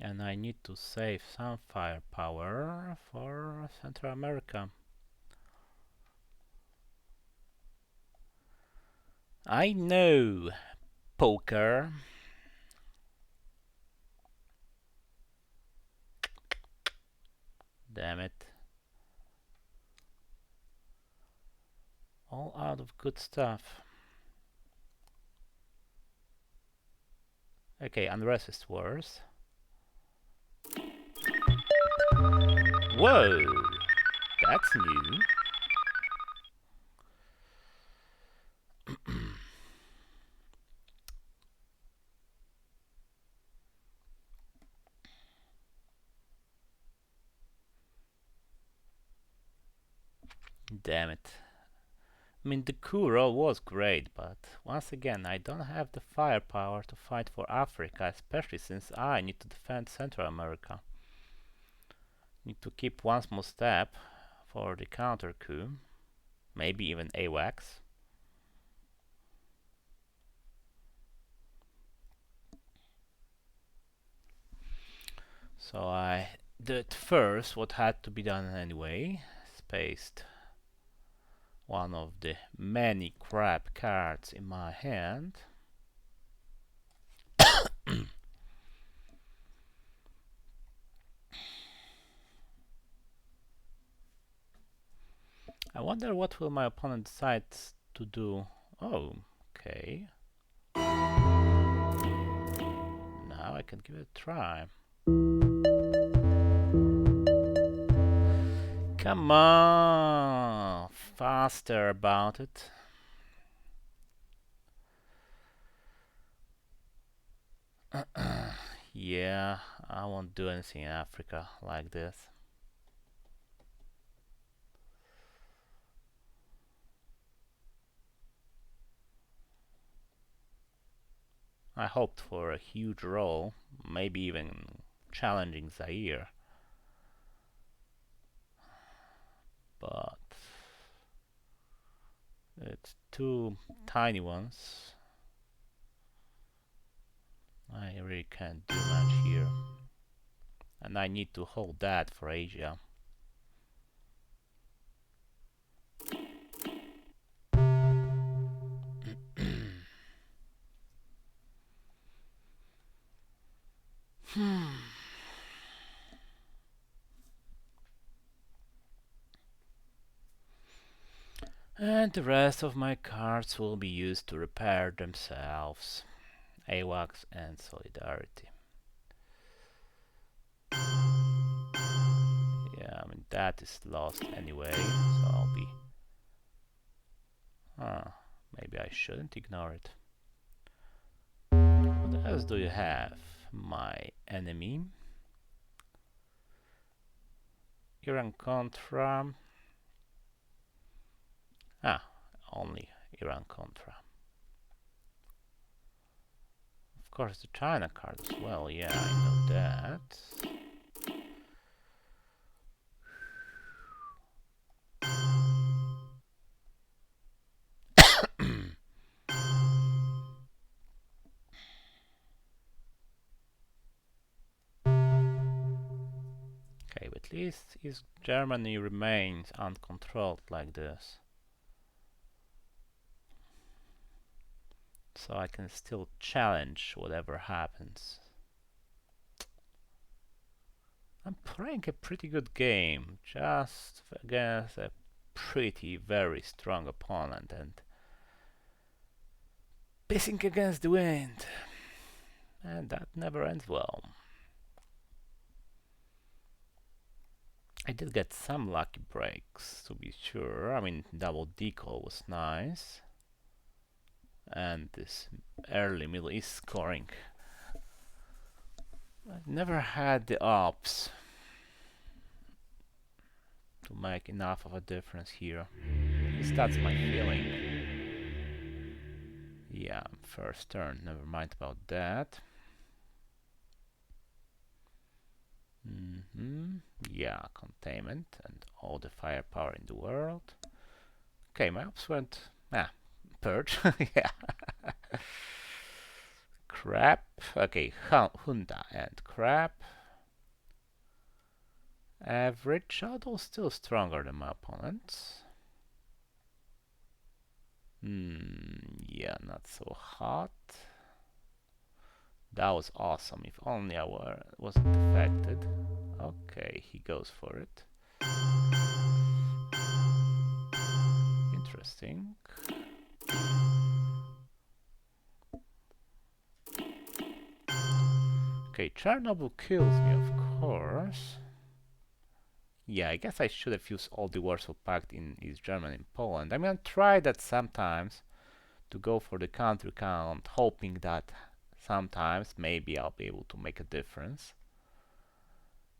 And I need to save some firepower for Central America. I know, poker. Damn it. All out of good stuff. Okay, unrest is worse. Whoa! That's new. Damn it. I mean, the coup roll was great, but once again, I don't have the firepower to fight for Africa, especially since I need to defend Central America. Need to keep one small step for the counter coup, maybe even AWACS. So I did first what had to be done anyway, spaced one of the many crap cards in my hand. I wonder what will my opponent decide to do. Oh, okay. Now I can give it a try. Come on, faster about it. Yeah, I won't do anything in Africa like this. I hoped for a huge roll, maybe even challenging Zaire. But it's two tiny ones. I really can't do much here. And I need to hold that for Asia. And the rest of my cards will be used to repair themselves. AWACS and Solidarity. Yeah, I mean that is lost anyway, so I'll be... maybe I shouldn't ignore it. What else do you have, my enemy? Iran-Contra. Only Iran-Contra. Of course, the China card as well. Yeah, I know that. Okay, but at least East Germany remains uncontrolled like this. So I can still challenge whatever happens. I'm playing a pretty good game, just against a pretty very strong opponent and pissing against the wind. And that never ends well. I did get some lucky breaks, to be sure. I mean, double decal was nice. And this early Middle East scoring. I've never had the ops to make enough of a difference here. At least that's my feeling. Yeah, first turn, never mind about that. Yeah, containment and all the firepower in the world. Okay, my ops went... purge, yeah. crap. Okay, Hunta and crap. Average, although still stronger than my opponents. Yeah, not so hot. That was awesome. If only I wasn't affected. Okay, he goes for it. Interesting. Okay, Chernobyl kills me, of course. Yeah, I guess I should have used all the Warsaw Pact in East Germany and Poland. I'm gonna try that sometimes to go for the country count, hoping that sometimes maybe I'll be able to make a difference.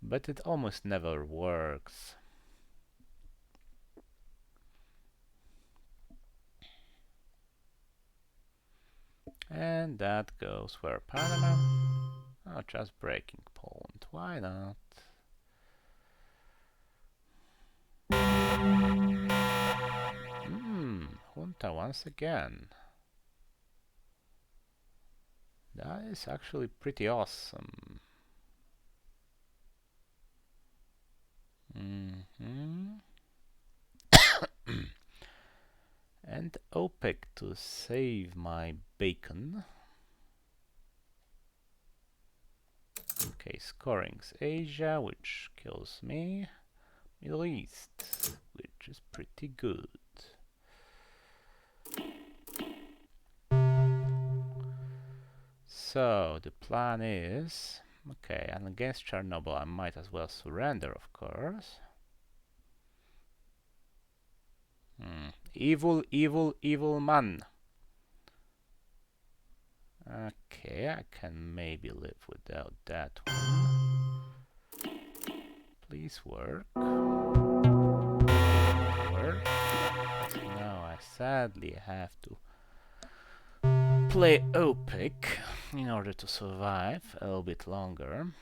But it almost never works. And that goes where Panama? Oh, just breaking Poland. Why not? Junta once again. That is actually pretty awesome. And OPEC to save my bacon. Okay, scoring's Asia, which kills me. Middle East, which is pretty good. So the plan is, okay, and against Chernobyl I might as well surrender, of course. Evil, evil, evil man. Okay, I can maybe live without that one. Please work. Work. Now I sadly have to play OPEC in order to survive a little bit longer.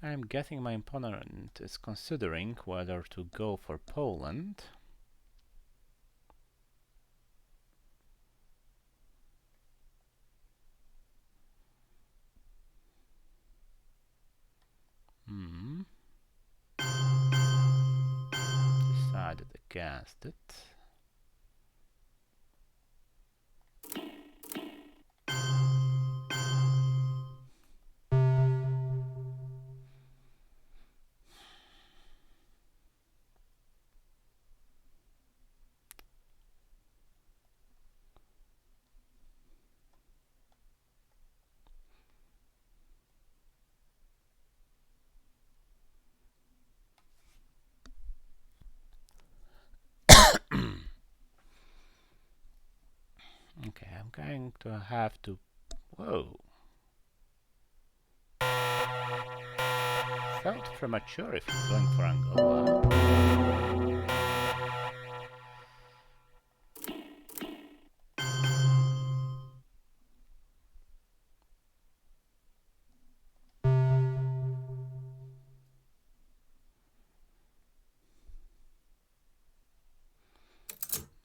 I'm guessing my opponent is considering whether to go for Poland. Decided against it. Okay, I'm going to have to... Whoa. Felt premature if he's going for Angola.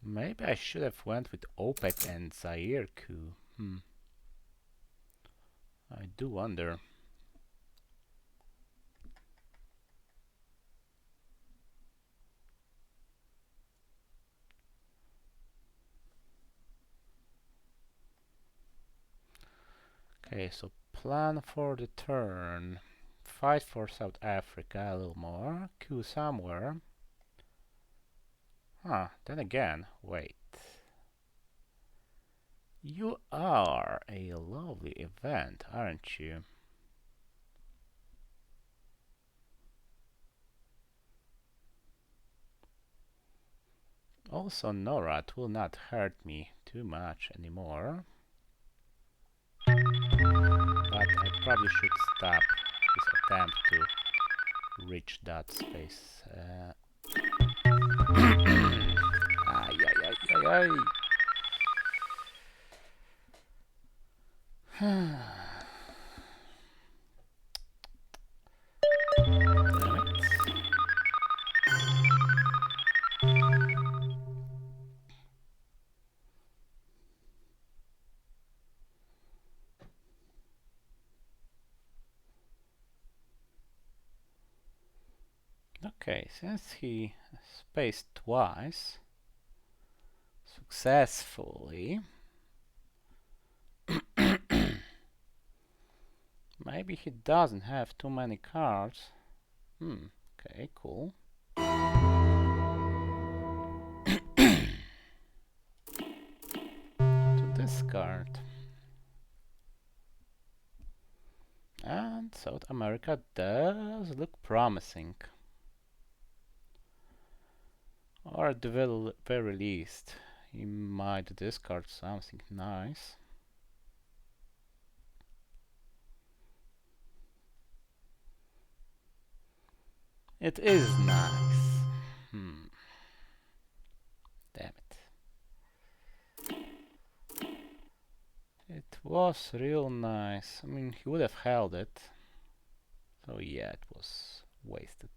Maybe I should have went with OPEC and Zaire coup. I do wonder. Okay, so plan for the turn. Fight for South Africa a little more. Coup somewhere. Then again, wait. You are a lovely event, aren't you? Also, NORAD will not hurt me too much anymore. But I probably should stop his attempt to reach that space. ay. Damn it. Okay, since he spaced twice successfully, maybe he doesn't have too many cards. Okay, cool. To discard. And South America does look promising. Or at the very least, he might discard something nice. It is nice. Damn it. It was real nice. I mean, he would have held it. So yeah, it was wasted.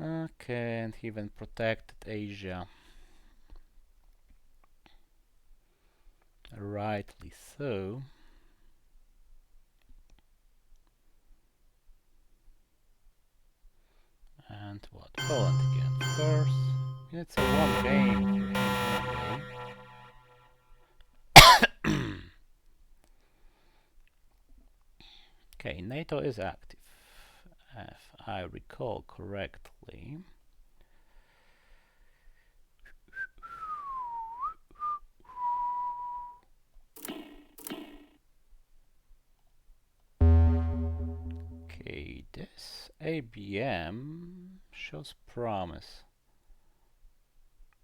Okay, and he even protected Asia. Rightly so. And what? Poland again, of course. It's a one game for him anyway. Okay, NATO is active, if I recall correctly. Okay, this ABM shows promise.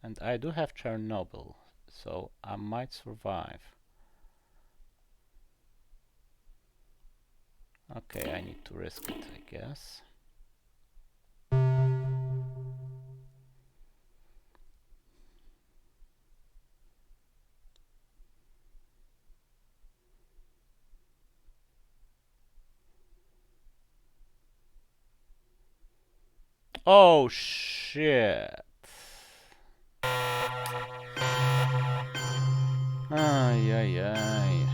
And I do have Chernobyl, so I might survive. Okay, I need to risk it, I guess. Oh shit! Ay, ay, ay.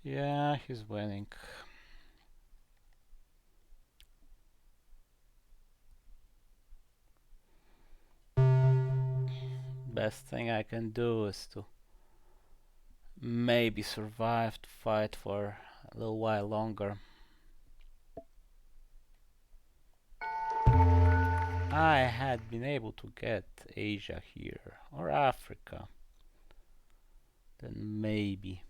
Yeah, he's winning. Best thing I can do is to maybe survive to fight for a little while longer. I had been able to get Asia here, or Africa, then maybe.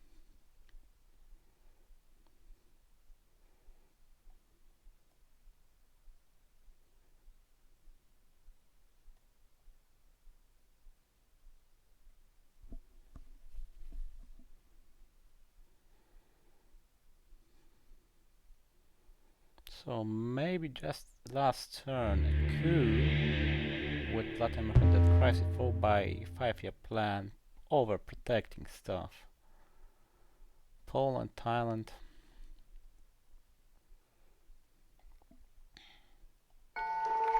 So maybe just last turn a coup with Latin America that crisis followed by 5-year plan overprotecting stuff. Poland, Thailand.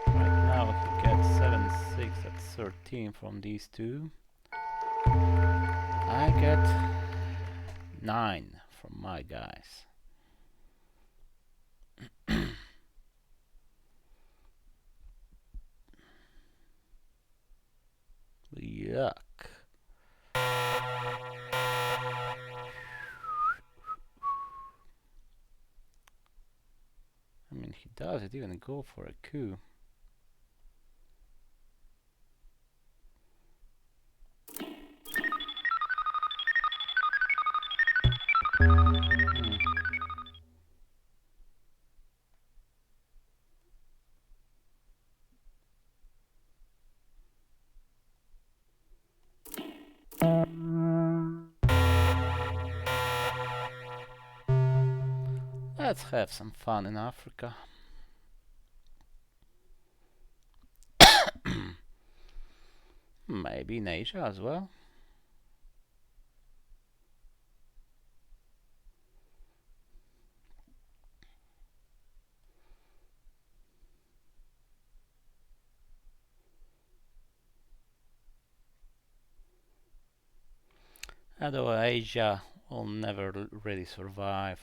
Right now he gets 7-6 at 13 from these two. I get 9 from my guys. Yuck. I mean, he doesn't even go for a coup. Let's have some fun in Africa. Maybe in Asia as well. Although Asia will never really survive.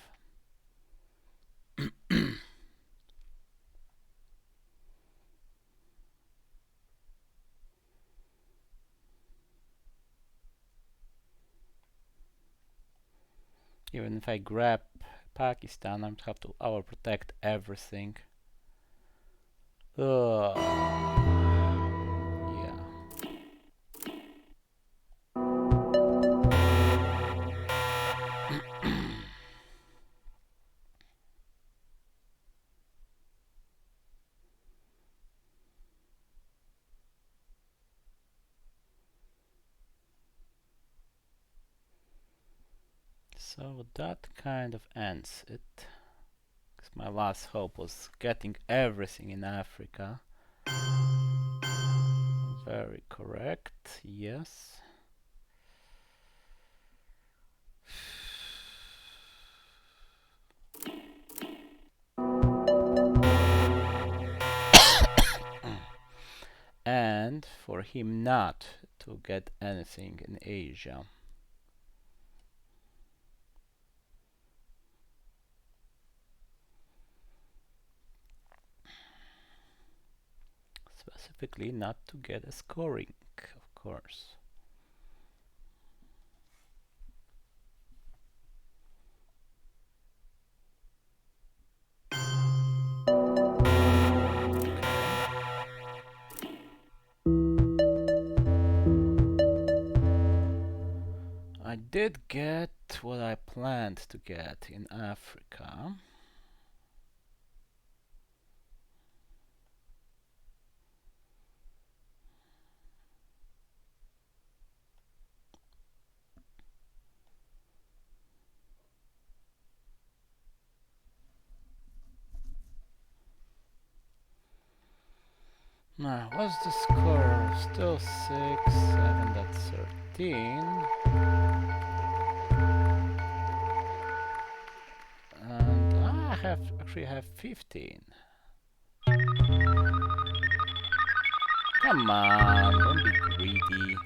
Even if I grab Pakistan, I'd have to overprotect everything. Ugh. Yeah. So that kind of ends it. 'Cause my last hope was getting everything in Africa. Very correct, yes. And for him not to get anything in Asia. Specifically not to get a scoring, of course. I did get what I planned to get in Africa. Now, what's the score? Still 6, 7, that's 13. And I actually have 15. Come on, don't be greedy.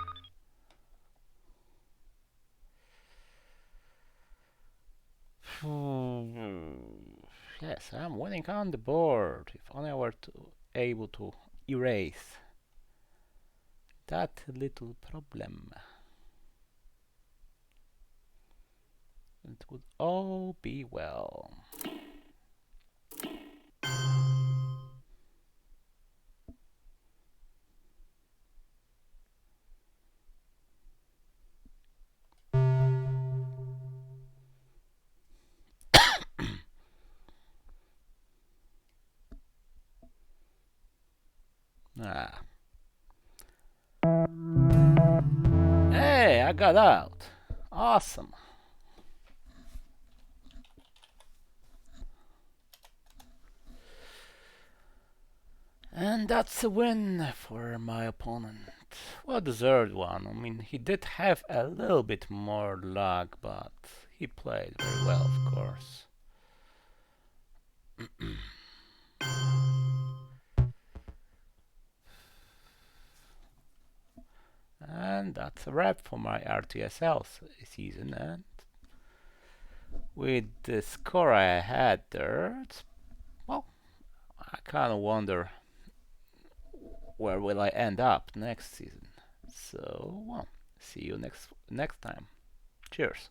Yes, I'm winning on the board. If only I were able to erase that little problem, it would all be well. Ah. Hey, I got out. Awesome. And that's a win for my opponent. Well deserved one. I mean, he did have a little bit more luck, but he played very well, of course. And that's a wrap for my RTSL season. And with the score I had there, well, I kind of wonder where will I end up next season. So, well, see you next time. Cheers.